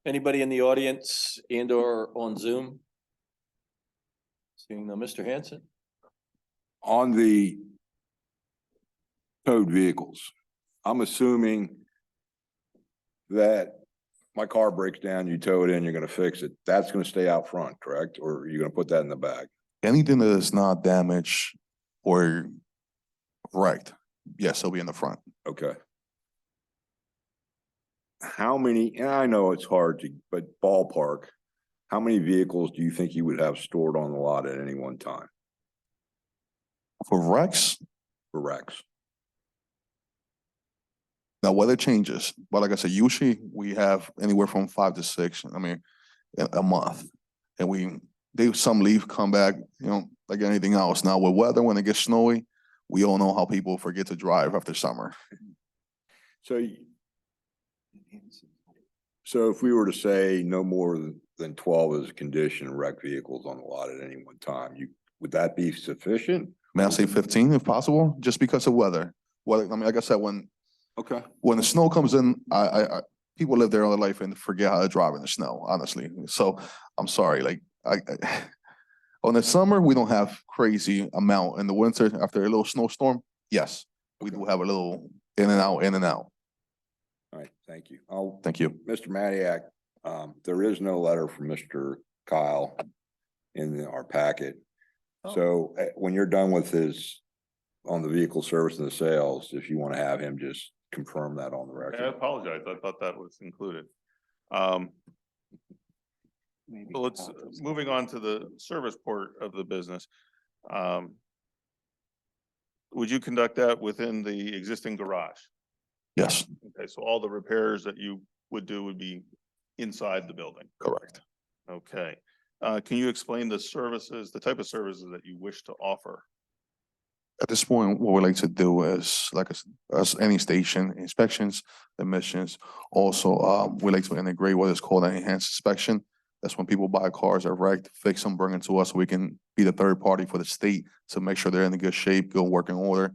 Anybody in the audience and or on Zoom? Seeing no, Mr. Hanson? On the towed vehicles. I'm assuming that my car breaks down, you tow it in, you're gonna fix it. That's gonna stay out front, correct? Or are you gonna put that in the back? Anything that is not damaged or wrecked, yes, it'll be in the front. Okay. How many, and I know it's hard to, but ballpark, how many vehicles do you think you would have stored on the lot at any one time For wrecks, for wrecks? now weather changes, but like I said, usually we have anywhere from 5 to 6, I mean, a month. And some leave, come back, like anything else. Now with weather, when it gets snowy, we all know how people forget to drive after summer. So if we were to say no more than 12 as condition wrecked vehicles on the lot at any one time, would that be sufficient? May I say 15 if possible, just because of weather? Well, I mean, like I said, when the snow comes in, people live their own life and forget how to drive in the snow, honestly. So I'm sorry, like on the summer, we don't have crazy amount. In the winter, after a little snowstorm, yes, we do have a little in and out, in and out. All right, thank you. Thank you. Mr. Matiak, there is no letter from Mr. Kyle in our packet. So when you're done with on the vehicle service and the sales, if you want to have him just confirm that on the I record. apologize. I thought that was included. So moving on to the service port of the business. Would you conduct that within the existing garage? Yes, Okay, so all the repairs that you would do would be inside the building. correct. Okay. Can you explain the services, the type of services that you wish to offer? At this point, what we like to do is, as any station, inspections, emissions. Also, we like to integrate what is called an enhanced inspection. That's when people buy cars are wrecked, fix them, bring them to us, so we can be the third party for the state to make sure they're in good shape, good working order.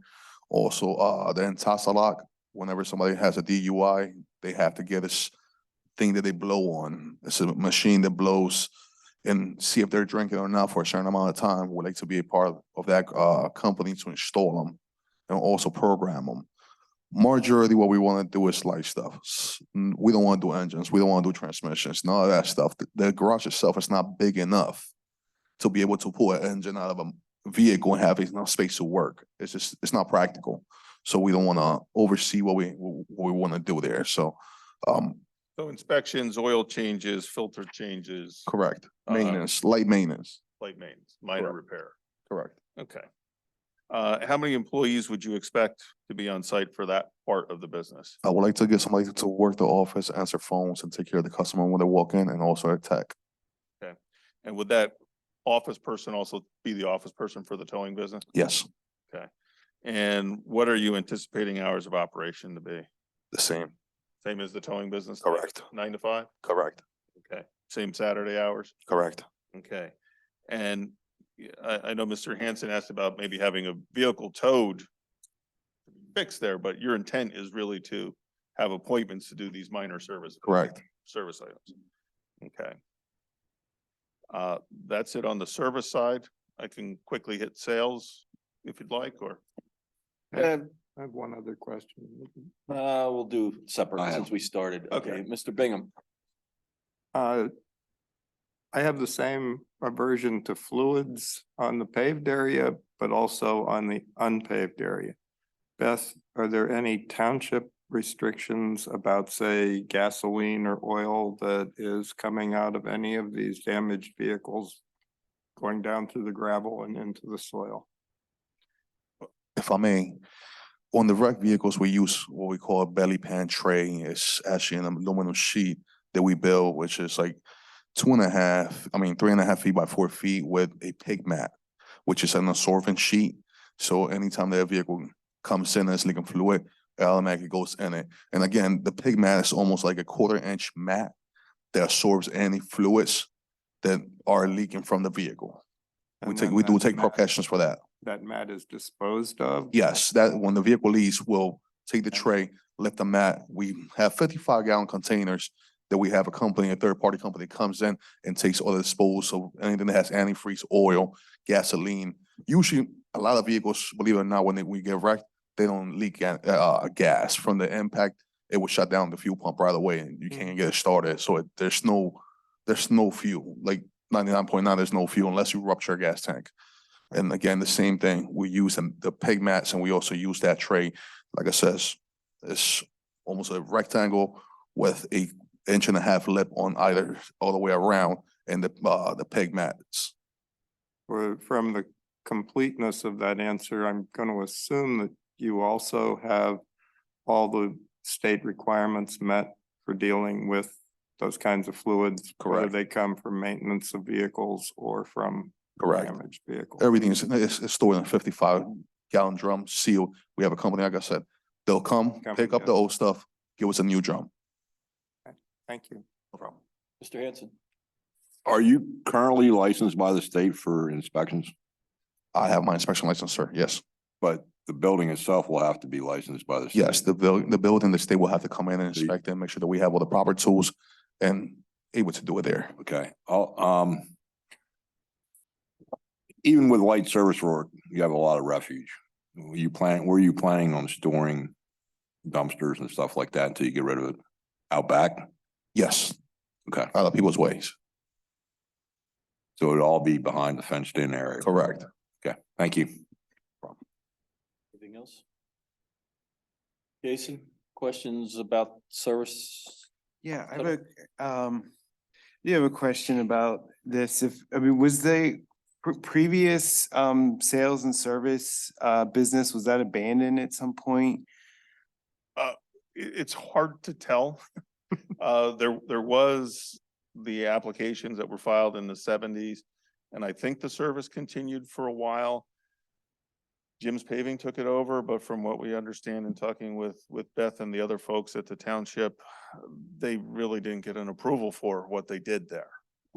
Also, the Intasa lock, whenever somebody has a DUI, they have to get this thing that they blow on. It's a machine that blows and see if they're drinking or not for a certain amount of time. We'd like to be a part of that company to install them and also program them. Majority, what we want to do is light stuff. We don't want to do engines. We don't want to do transmissions. None of that stuff. The garage itself is not big enough to be able to pull an engine out of a vehicle and have enough space to work. It's not practical. So we don't want to oversee what we want to do there. So inspections, oil changes, filter changes. correct. Maintenance, light maintenance. Light maintenance, minor Correct. repair. Correct. Okay. How many employees would you expect to be on site for that part of the business? I would like to get somebody to work the office, answer phones, and take care of the customer when they walk in, and also a tech. Okay. And would that office person also be the office person for the towing business? Yes, Okay. And what are you anticipating hours of operation to be? the same. Same as the towing business? Correct. 9 to 5? Correct. Okay. Same Saturday hours? Correct. Okay. And I know Mr. Hanson asked about maybe having a vehicle towed fixed there, but your intent is really to have appointments to do these minor service items. Okay. That's it on the service side. I can quickly hit sales if you'd like, or. I have one other question. We'll do I separate have- since we started. Okay. Okay, Mr. Bingham. I have the same aversion to fluids on the paved area, but also on the unpaved area. Beth, are there any township restrictions about, say, gasoline or oil that is coming out of any of these damaged vehicles going down through the gravel and into the soil? If I may, on the wrecked vehicles, we use what we call a belly pan tray. It's actually an aluminum sheet that we build, which is like 3.5 feet by 4 feet with a pig mat, which is an absorbent sheet. So anytime that vehicle comes in and it's leaking fluid, it automatically goes in it. And again, the pig mat is almost like a 1/4-inch mat that absorbs any fluids that are leaking from the vehicle. We And then do that take mat- precautions for that. That mat is disposed of? Yes, that when the vehicle leaves, we'll take the tray, lift the mat. We have 55-gallon containers that we have a third-party company comes in and takes all the disposal, anything that has antifreeze, oil, gasoline. Usually, a lot of vehicles, believe it or not, when we get wrecked, they don't leak gas from the impact. It will shut down the fuel pump right away and you can't get it started. So there's no fuel, like 99.9, there's no fuel unless you rupture a gas tank. And again, the same thing, we use the peg mats and we also use that tray. Like I says, it's almost a rectangle with a 1.5 inch lip on either, all the way around, and the peg mats. From the completeness of that answer, I'm going to assume that you also have all the state requirements met for dealing with those kinds of fluids. Whether Correct. they come from maintenance of vehicles or from Correct. damaged vehicles. Everything is stored in 55-gallon drum, sealed. We have a company, like I said, they'll come, pick up the old stuff, give us a new drum. Thank you. No problem. Mr. Hanson. Are you currently licensed by the state for inspections? I have my inspection license, sir. Yes. But the building itself will have to be licensed by the state? Yes, the building, the state will have to come in and inspect it and make sure that we have all the proper tools and able to do it there. Okay, even with light service work, you have a lot of refuge. Were you planning on storing dumpsters and stuff like that until you get rid of it out back? Yes. Okay. Out of people's ways. So it'll all be behind the fenced in area? Correct. Okay, thank you. Anything else? Jason, questions about service? Yeah, you have a question about this. Was the previous sales and service business, was that abandoned at some point? It's hard to tell. There was the applications that were filed in the 70s, and I think the service continued for a while. Jim's Paving took it over, but from what we understand in talking with Beth and the other folks at the township, they really didn't get an approval for what they did there.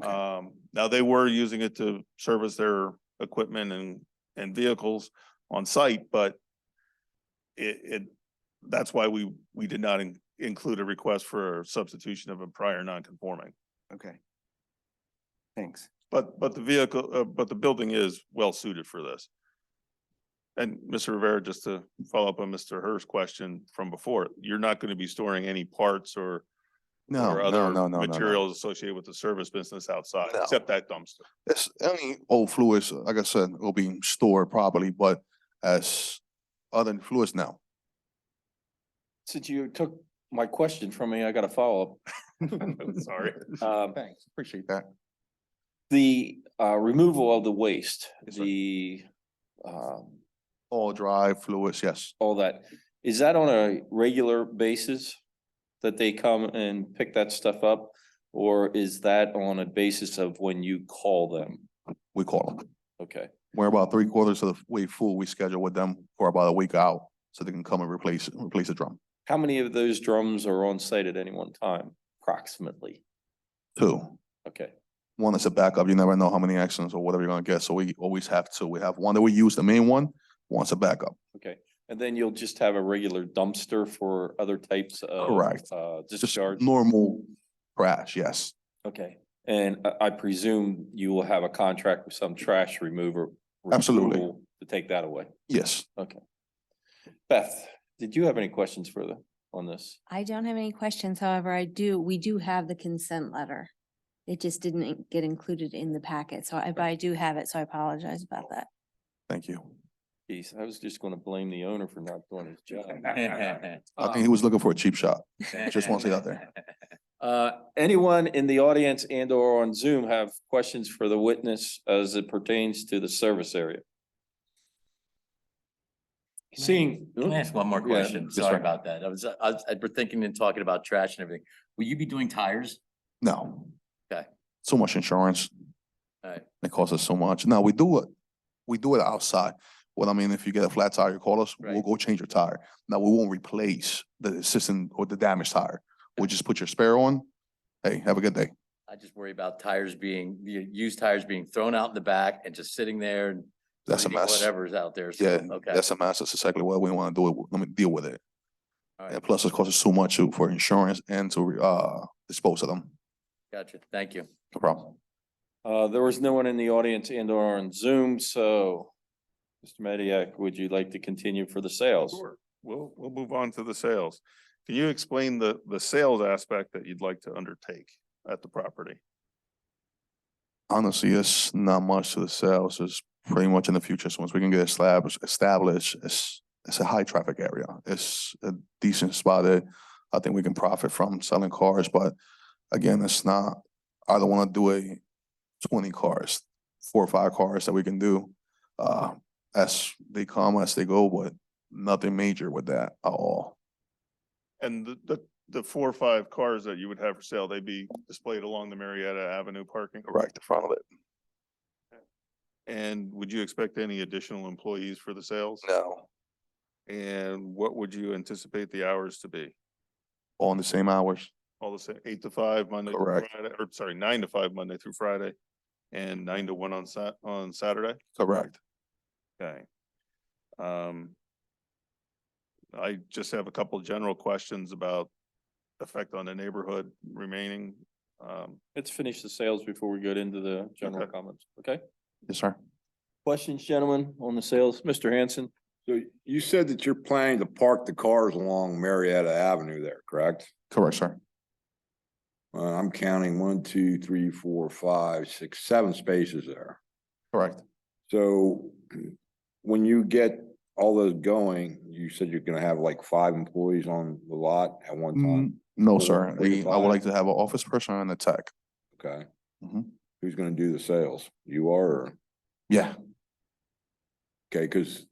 Okay. Now they were using it to service their equipment and vehicles on site, but that's why we did not include a request for a substitution of a prior non-conforming. Okay. Thanks. But the building is well suited for this. And Mr. Rivera, just to follow up on Mr. Hurst's question from before, you're not going to be storing any parts or other materials associated with the service business outside, No. except that dumpster. It's any old fluids, like I said, will be stored properly, but as other fluids now. Since you took my question from me, I got a follow-up. Sorry. Thanks, appreciate that. The removal of the waste, Yes, sir. the All dry fluids, yes. all that, is that on a regular basis that they come and pick that stuff up? Or is that on a basis of when you call them? We call them. Okay, We're about 3/4 of the way full. We schedule with them for about a week out so they can come and replace the drum. how many of those drums are on site at any one time, approximately? 2. Okay, One is a backup. You never know how many accidents or whatever you're gonna get. So we always have 2. We have one that we use, the main one, one's a backup. okay. And then you'll just have a regular dumpster for other types of Correct. Just discharge? normal trash, yes. Okay, and I presume you will have a contract with some trash remover? Absolutely. removal To take that away? Yes. Okay. Beth, did you have any questions further on this? I don't have any questions. However, we do have the consent letter. It just didn't get included in the packet. So but I do have it. So I apologize about that. Thank you. Geez, I was just gonna blame the owner for not doing his job. I think he was looking for a cheap shot. Just want to say that there. Anyone in the audience and or on Zoom have questions for the witness as it pertains to the service area? Seeing. Can I ask one more Yeah, question? yes, Sorry sir. about that. I've been thinking and talking about trash and everything. Will you be doing tires? No. Okay. So much insurance. Alright. It costs us so much. Now we do it outside. Well, I mean, if you get a flat tire, you call us, we'll Right. go change your tire. Now, we won't replace the assistant or the damaged tire. We'll just put your spare on. Hey, have a good day. I just worry about used tires being thrown out in the back and just sitting there and That's a bleeding mess. whatever's out there. So, Yeah, okay. that's a mess. That's exactly what we want to do. Let me deal with it. All right. And plus, it costs us so much for insurance and to dispose of them. Gotcha. Thank you. No problem. There was no one in the audience and or on Zoom, so Mr. Mediak, would you like to continue for the sales? Sure. We'll move on to the sales. Can you explain the sales aspect that you'd like to undertake at the property? Honestly, it's not much to the sales. It's pretty much in the future. So once we can get established, it's a high traffic area. It's a decent spot that I think we can profit from selling cars. But again, it's not, I don't want to do a 20 cars, 4 or 5 cars that we can do as they come, as they go, but nothing major with that at all. And the 4 or 5 cars that you would have for sale, they'd be displayed along the Marietta Avenue parking? Correct, the front of it. And would you expect any additional employees for the sales? No, And what would you anticipate the hours to be? all in the same hours. All the same, 8 to 5 Monday through Correct. Friday, or sorry, 9 to 5 Monday through Friday, and 9 to 1 on Saturday? Correct. Okay. I just have a couple general questions about effect on the neighborhood remaining. Let's finish the sales before we get into the general Okay. comments, okay? Yes, sir. Questions, gentlemen, on the sales? Mr. Hanson? So you said that you're planning to park the cars along Marietta Avenue there, correct? Correct, sir. I'm counting 1, 2, 3, 4, 5, 6, 7 spaces there. Correct. So when you get all those going, you said you're gonna have like 5 employees on the lot at one time? No, Four- sir. 4 to I would 5? like to have an office person and a tech. Okay. Mhm. Who's gonna do the sales? You are, or, Yeah, okay, cause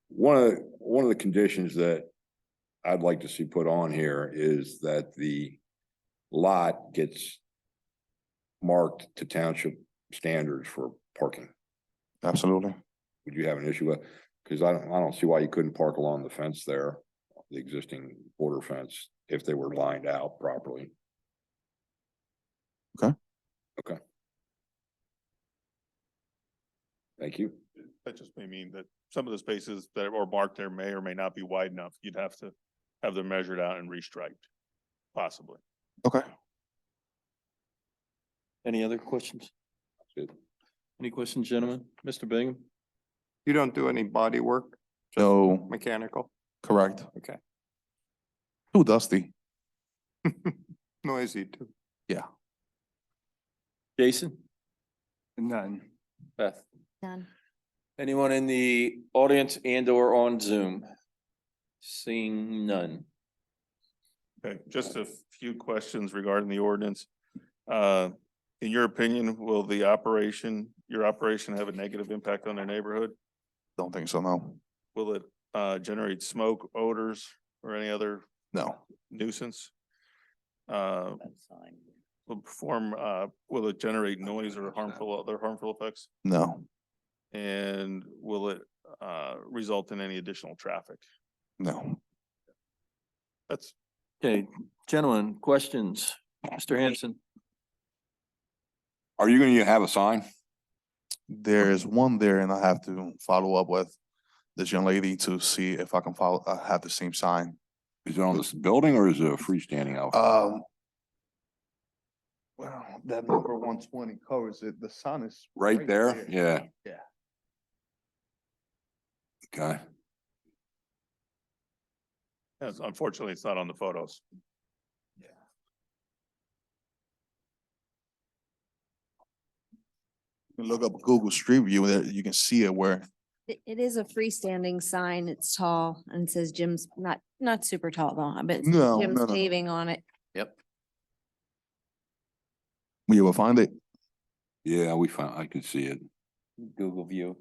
one of the conditions that I'd like to see put on here is that the lot gets marked to township standards for parking. absolutely. Would you have an issue with? Cause I don't see why you couldn't park along the fence there, the existing border fence, if they were lined out properly. Okay. Okay. Thank you. That just may mean that some of the spaces that are marked there may or may not be wide enough. You'd have to have them measured out and restriped, possibly. Okay. Any other questions? Good. Any questions, gentlemen? Mr. Bingham? You don't do any body work? Just No, Mechanical? correct. Okay. Too dusty. Noisy too. Yeah. Jason? None. Beth? None. Anyone in the audience and or on Zoom? Seeing none. Okay, just a few questions regarding the ordinance. In your opinion, will your operation have a negative impact on the neighborhood? Don't think so, no. Will it generate smoke, odors, or any other No, nuisance? Will it generate noise or other harmful effects? no, And will it result in any additional traffic? no. That's, Okay, gentlemen, questions? Mr. Hanson? Are you gonna have a sign? There is one there and I have to follow up with this young lady to see if I can have the same sign. Is it on this building or is it a freestanding out? Well, that number 120 covers it. The sign is Right there? Yeah. Yeah. Okay. yes, unfortunately, it's not on the photos. You can look up Google Street View there, you can see it where, It is a freestanding sign. It's tall and it says Jim's, not super tall though, but it says No, Jim's no, no. paving on it. Yep. you will find it. Yeah, I could see it. Google view.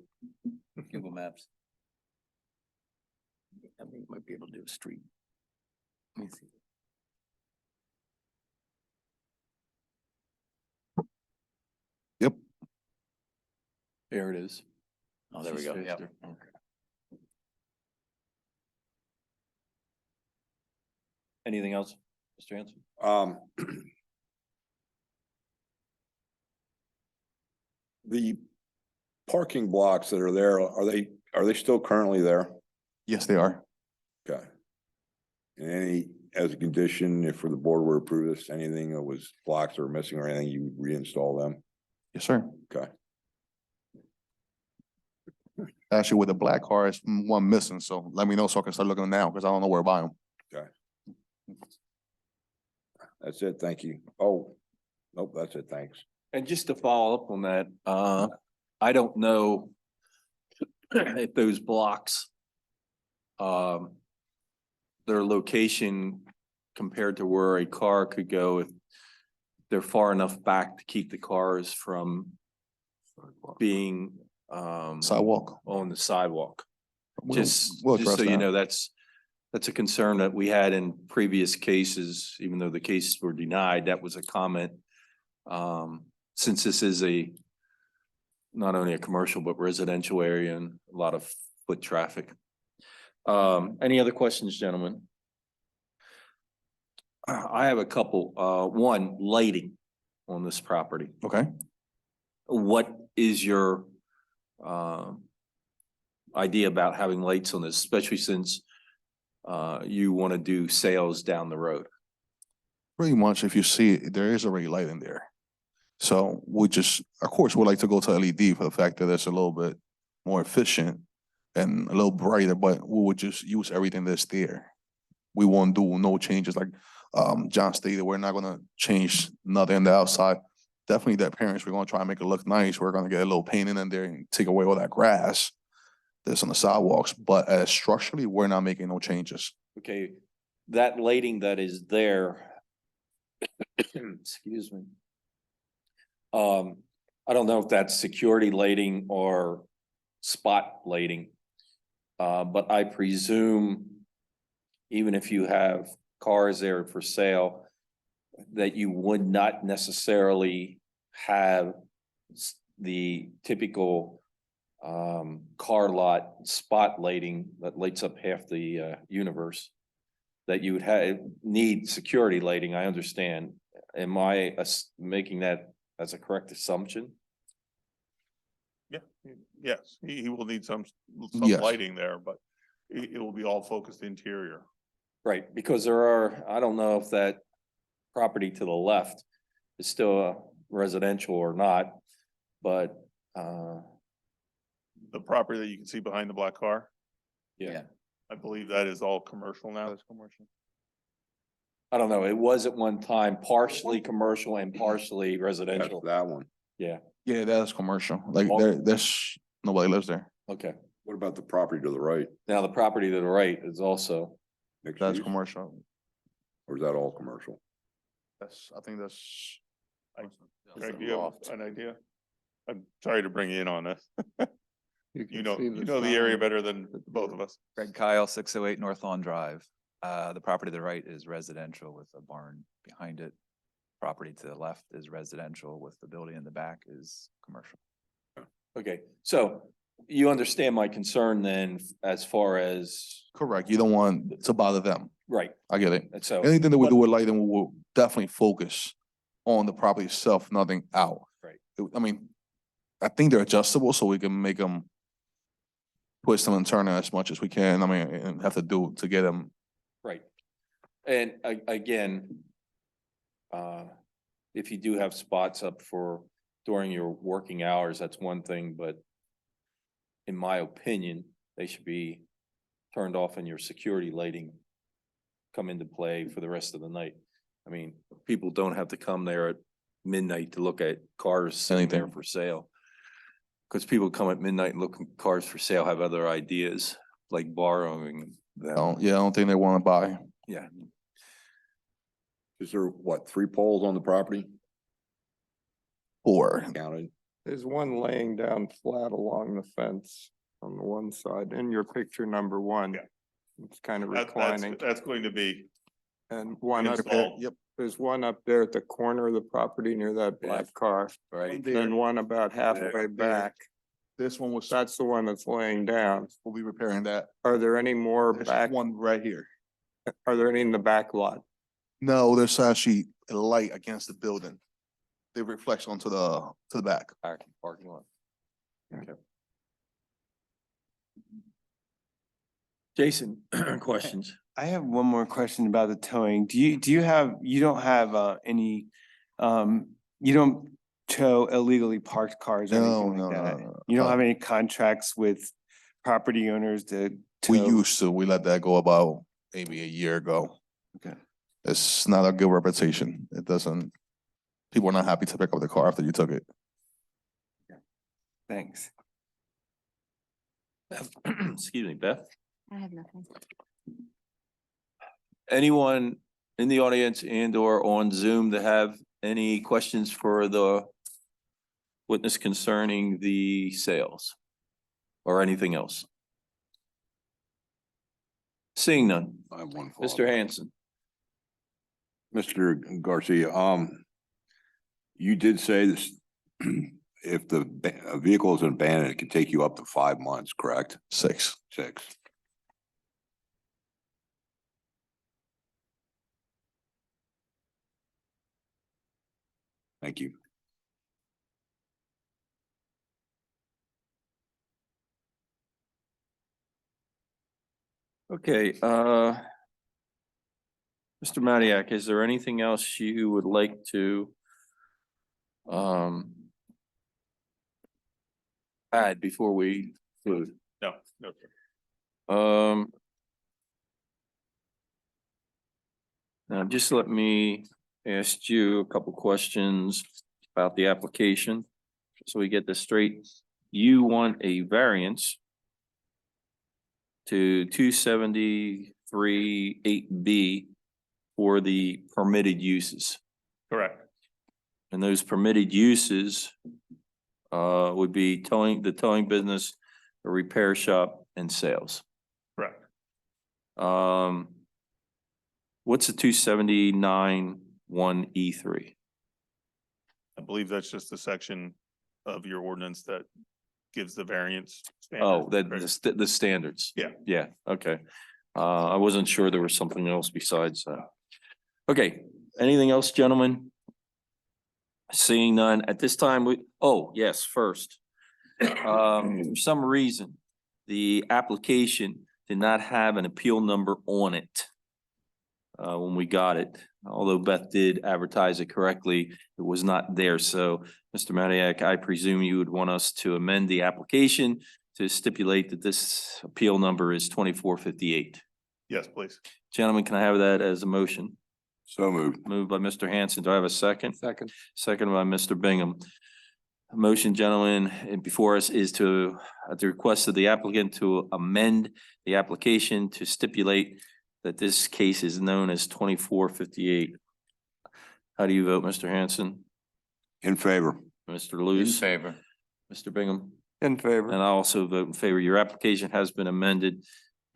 Google Maps. I think you might be able to do a street. Let me see. Yep. There it is. Oh, there we She's go. fixed Yep. it. Okay. Anything else, Mr. Hanson? The parking blocks that are there, are they still currently there? Yes, they are. Okay. And any, as a condition, if for the board were to approve this, anything that was blocks that were missing or anything, you would reinstall them? Yes, sir. Okay. Actually, with the black car, it's one missing, so let me know so I can start looking now, because I don't know where to buy them. That's it. Thank you. Oh, nope, that's it. Thanks. And just to follow up on that, I don't know if those blocks, their location compared to where a car could go, if they're far enough back to keep the cars from being, Sidewalk. on the sidewalk. We'll- Just we'll so address you that. know, that's a concern that we had in previous cases, even though the cases were denied, that was a comment. Since this is not only a commercial, but residential area and a lot of foot traffic. Any other questions, gentlemen? I have a couple. One, lighting on this property. Okay. What is your idea about having lights on this, especially since you want to do sales down the road? Pretty much, if you see it, there is already light in there. So we just, of course, we'd like to go to LED for the fact that it's a little bit more efficient and a little brighter, but we would just use everything that's there. We won't do no changes like John stated. We're not gonna change nothing on the outside. Definitely that appearance, we're gonna try and make it look nice. We're gonna get a little painting in there and take away all that grass that's on the sidewalks, but structurally, we're not making no changes. Okay, that lighting that is there, excuse me. I don't know if that's security lighting or spot lighting. But I presume even if you have cars there for sale, that you would not necessarily have the typical car lot spot lighting that lights up half the universe. That you would need security lighting, I understand. Am I making that as a correct assumption? Yeah, yes, he will need some Yes. lighting there, but it will be all focused interior. Right, because I don't know if that property to the left is still residential or not, but The property that you can see behind the black car, yeah. I believe that is all commercial now. That's commercial. I don't know, it was at one time partially commercial and partially That's residential. that one. Yeah, Yeah, that's commercial. Like Oh. there's nobody lives there. okay. What about the property to the right? Now the property to the right is also, Mixed That's use? commercial. Or is that all commercial? I think that's. Greg, do you have an idea? I'm sorry to bring you in on this. You know the area better than both of us. Greg Kyle, 608 North Lawn Drive. The property to the right is residential with a barn behind it. Property to the left is residential with the building in the back is commercial. okay, so you understand my concern then as far as, Correct. You don't want to bother them. right, I get it. and so. Anything that we but- do with lighting, we will definitely focus on the property itself, nothing out. Right. I mean, I think they're adjustable, so we can make them twist them and turn them as much as we can. I mean, and have to do to get them. Right. And again, if you do have spots up for during your working hours, that's one thing, but in my opinion, they should be turned off and your security lighting come into play for the rest of the night. I mean, people don't have to come there at midnight to look at cars sitting there Anything. for sale. Because people come at midnight and look at cars for sale, have other ideas, like borrowing them. I don't think they want to buy. Yeah, Is there, what, 3 poles on the property Or counted? There's one laying down flat along the fence on the one side, in your picture number one. Yeah. It's kind of That's reclining, that's going to be and one up there, installed. yep. there's one up there at the corner of the property near that black car. right. Then one about halfway back, This one was, that's the one that's laying down. we'll be repairing that. Are there any more There's back, one right here. are there any in the back lot? No, there's actually a light against the building. It reflects onto the back. Parking lot. Okay. Jason, questions? I have one more question about the towing. You don't have any, you don't tow illegally parked cars or No, anything no, like no, that? no. You don't have any contracts with property owners to We tow? used to, we let that go about maybe a year ago. Okay. It's not a good reputation. It doesn't, people are not happy to pick up the car after you took it. Thanks. Excuse me, Beth. I have nothing. Anyone in the audience and or on Zoom that have any questions for the witness concerning the sales or anything else? Seeing none. I have one. Mr. follow-up. Hanson. Mr. Garcia, you did say this, if the a vehicle is abandoned, it can take you up to 5 months, correct? 6. 6. Thank you. Okay, Mr. Matiak, is there anything else you would like to add before we conclude? No, no. Now just let me ask you a couple questions about the application, so we get this straight. You want a variance to 273(8)B for the permitted uses. Correct. And those permitted uses would be towing, the towing business, a repair shop, and sales. Correct. What's the 279(1)(E)(3)? I believe that's just the section of your ordinance that gives the variance. Oh, standard, that correct? the standards. Yeah. Yeah, okay. I wasn't sure there was something else besides that. Okay, anything else, gentlemen? Seeing none at this time, oh, yes, first. For some reason, the application did not have an appeal number on it. When we got it, although Beth did advertise it correctly, it was not there. So, Mr. Matiak, I presume you would want us to amend the application to stipulate that this appeal number is 2458. Yes, please. Gentlemen, can I have that as a motion? So moved. Moved by Mr. Hanson. Do I have a second? Second. Second by Mr. Bingham. A motion, gentlemen, before us is to, at the request of the applicant, to amend the application to stipulate that this case is known as 2458. How do you vote, Mr. Hanson? In favor. Mr. Luce? favor. Mr. Bingham? In favor. And I also vote in favor. Your application has been amended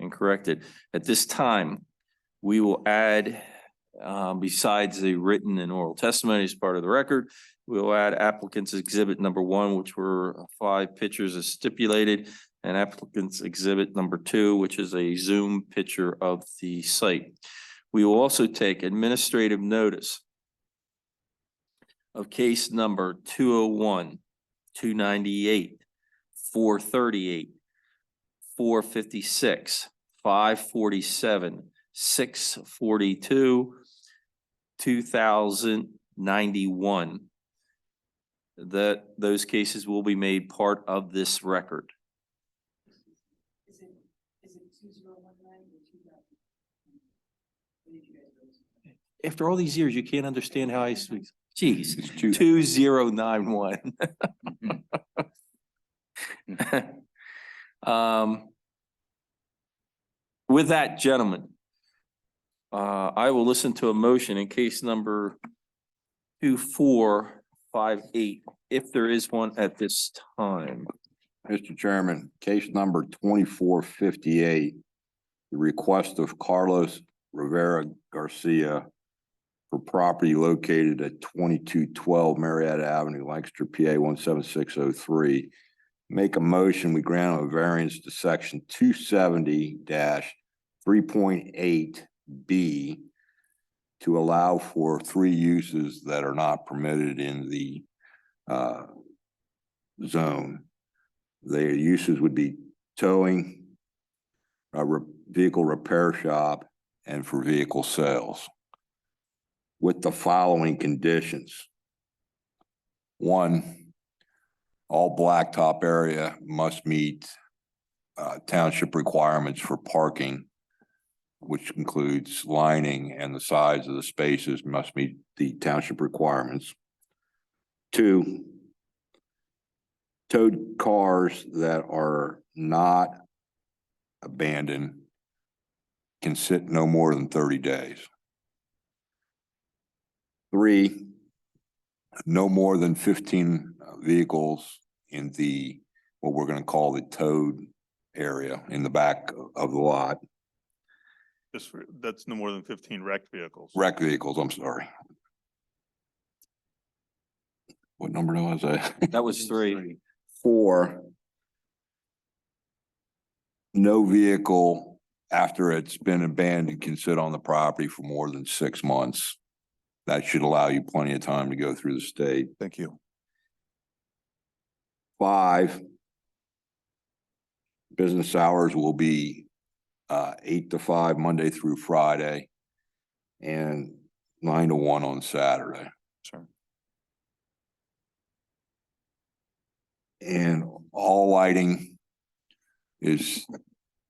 and corrected. At this time, we will add, besides the written and oral testimony as part of the record, we will add applicant's exhibit number 1, which were 5 pictures as stipulated, and applicant's exhibit number 2, which is a zoom picture of the site. We will also take administrative notice of case number 201, 298, 438, 456, 547, 642, 2091. That those cases will be made part of this record. Is it 2019 or 2000? After all these years, you can't understand how I speak. Jeez, It's 2091. With that, gentlemen, I will listen to a motion in case number 2458, if there is one at this time. Mr. Chairman, case number 2458, the request of Carlos Rivera Garcia for property located at 2212 Marietta Avenue, Lancaster, PA 17603. Make a motion, we grant a variance to section 270-3.8B to allow for 3 uses that are not permitted in the zone. The uses would be towing, vehicle repair shop, and for vehicle sales, with the following conditions. 1, all blacktop area must meet township requirements for parking, which includes lining and the size of the spaces must meet the township requirements. 2, towed cars that are not abandoned can sit no more than 30 days. 3, no more than 15 vehicles in the, what we're gonna call the towed area in the back of the lot. That's no more than 15 wrecked vehicles. Wrecked vehicles, I'm sorry. What number was I? That was 3. 4, no vehicle after it's been abandoned can sit on the property for more than 6 months. That should allow you plenty of time to go through the state. Thank you. 5, business hours will be 8 to 5 Monday through Friday and 9 to 1 on Saturday. Sure. And all lighting is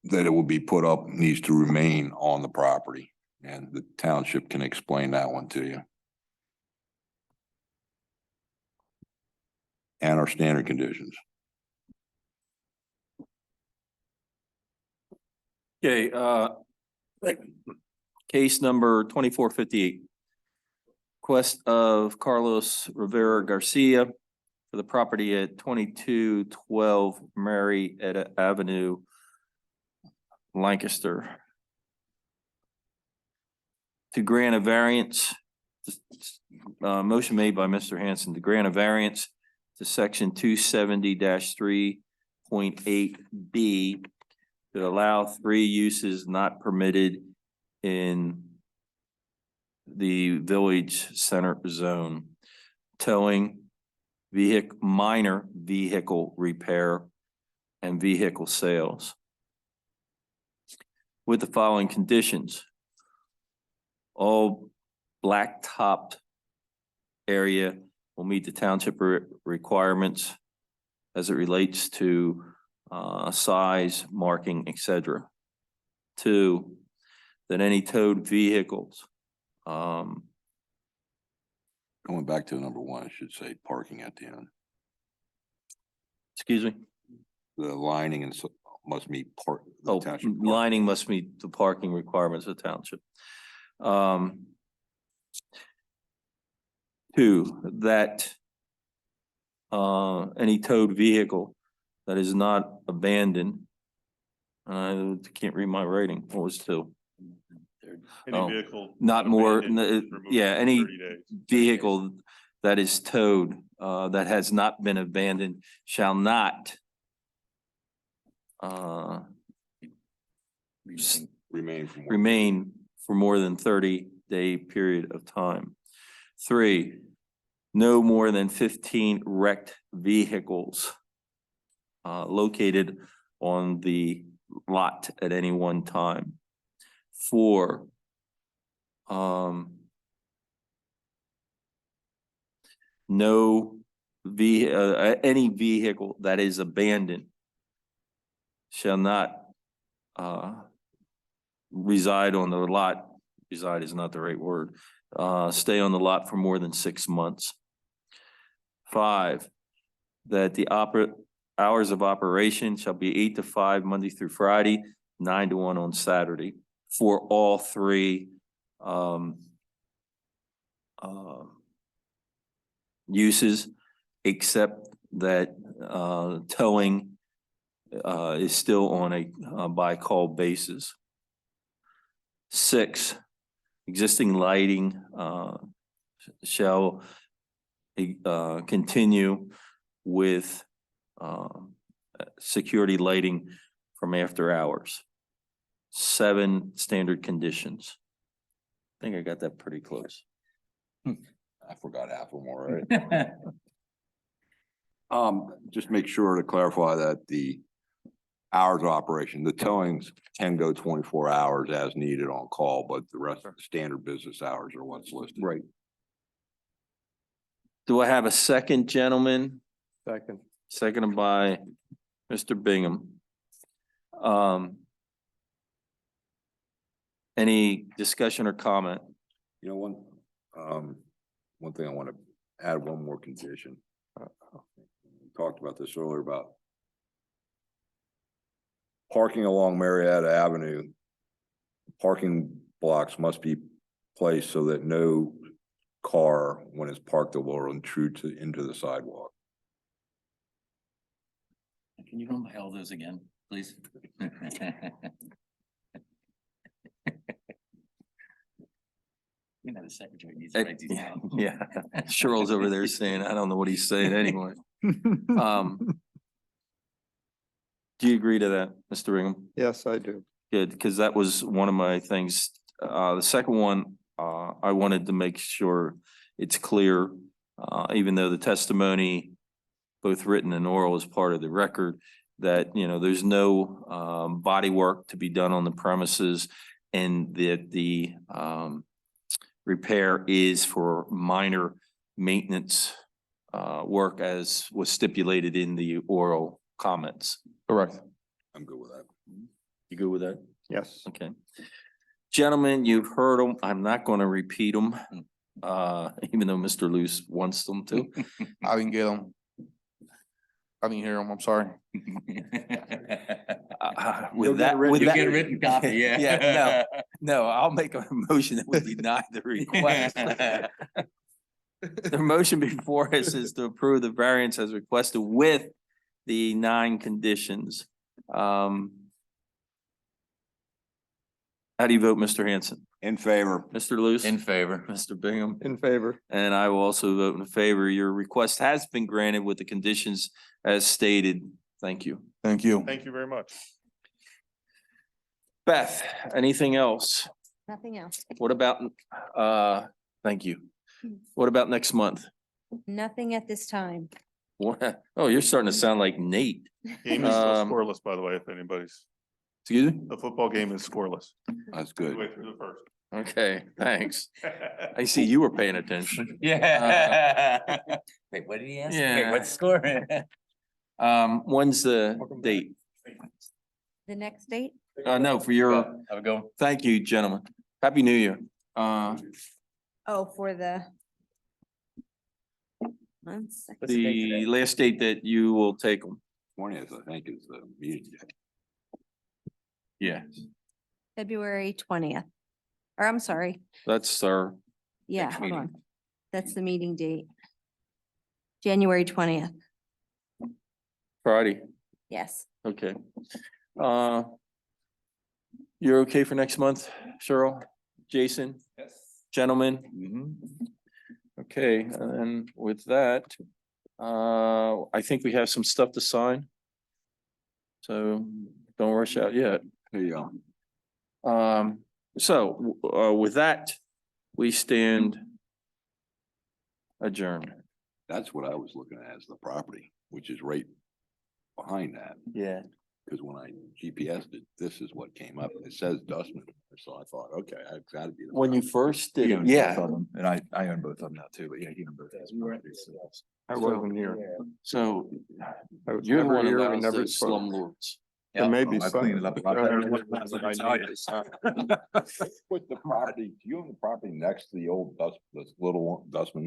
that it will be put up, needs to remain on the property. And the township can explain that one to you. And our standard conditions. Okay, case number 2458. Request of Carlos Rivera Garcia for the property at 2212 Marietta Avenue, Lancaster, to grant a variance. Motion made by Mr. Hanson to grant a variance to section 270-3.8B to allow 3 uses not permitted in the village center zone: towing, minor vehicle repair, and vehicle sales, with the following conditions. All black-topped area will meet the township requirements as it relates to size, marking, etc. 2, that any towed vehicles, Going back to number 1, I should say parking at the end. excuse me, The lining and must meet part. oh, lining must meet the parking requirements of the township. 2, that any towed vehicle that is not abandoned, I can't read my writing, what was 2? Any Oh, vehicle. Not more, abandoned is removed yeah, within any 30 days. vehicle that is towed, that has not been abandoned shall not remain for more than 30-day period of time. 3, no more than 15 wrecked vehicles located on the lot at any one time. 4, any vehicle that is abandoned shall not reside on the lot. Reside is not the right word. Stay on the lot for more than 6 months. 5, that the hours of operation shall be 8 to 5 Monday through Friday, 9 to 1 on Saturday for all 3 uses, except that towing is still on a by call basis. 6, existing lighting shall continue with security lighting from after hours. 7, standard conditions. I think I got that pretty close. I forgot half of them already. Just make sure to clarify that the hours of operation, the towings can go 24 hours as needed on call, but the rest of the standard business hours are what's listed. Right. Do I have a second, gentlemen? Second. Seconded by Mr. Bingham. Any discussion or comment? You know, one thing I want to add one more condition. We talked about this earlier about parking along Marietta Avenue. Parking blocks must be placed so that no car, when it's parked, will intrude into the sidewalk. Can you run by all those again, please? You know, the secretary needs to write these down. Yeah, Cheryl's over there saying, I don't know what he's saying anyway. Do you agree to that, Mr. Ringham? Yes, I do. Good, because that was one of my things. The second one, I wanted to make sure it's clear, even though the testimony, both written and oral, is part of the record, that, you know, there's no body work to be done on the premises, and that the repair is for minor maintenance work as was stipulated in the oral comments. Correct. I'm good with that. You good with that? Yes. Okay. Gentlemen, you've heard them. I'm not going to repeat them, even though Mr. Luce wants them to. I didn't get them. I didn't hear them, I'm sorry. With that, You'll get a written copy, yeah. Yeah, no, I'll make a motion that we deny the request. The motion before us is to approve the variance as requested with the 9 conditions. How do you vote, Mr. Hanson? In favor. Mr. Luce? In favor. Mr. Bingham? In favor. And I will also vote in favor. Your request has been granted with the conditions as stated. Thank you. Thank you. Thank you very much. Beth, anything else? Nothing else. What about, thank you. What about next month? Nothing at this time. What? Oh, you're starting to sound like Nate. Game is still Um, scoreless, by the way, if anybody's, Excuse me? the football game is scoreless. That's good. Way through the first. Okay, thanks. I see you were paying attention. Yeah. Wait, what did he ask? Yeah. Wait, what's the score? When's the date? The next date? No, for your, Have a go. thank you, gentlemen. Happy New Year. Oh, for the. 1 second. The last date that you will take them. 20th, I think, is the meeting day. Yeah. February 20th. Or I'm sorry. That's our, Yeah, Next hold meeting. on. That's the meeting date. January 20th. Friday. Yes. Okay. You're okay for next month, Cheryl, Jason? Yes. Gentlemen? Okay, and with that, I think we have some stuff to sign. So don't rush out yet. There you go. So, with that, we stand adjourned. That's what I was looking at as the property, which is right behind that. Yeah. Because when I GPSed it, this is what came up. It says Dustman. So I thought, okay, I've got to be. the When you property. first did He it, owns both yeah. of them, and I own both of them now too, but yeah, he owned both of his properties. I wasn't here. So I was you're the never one here. who We allows never those spoke. slumlords. There may be I some. cleaned it up a lot better than what I tell you. Put the property, do you own the property next to the old this little Dustman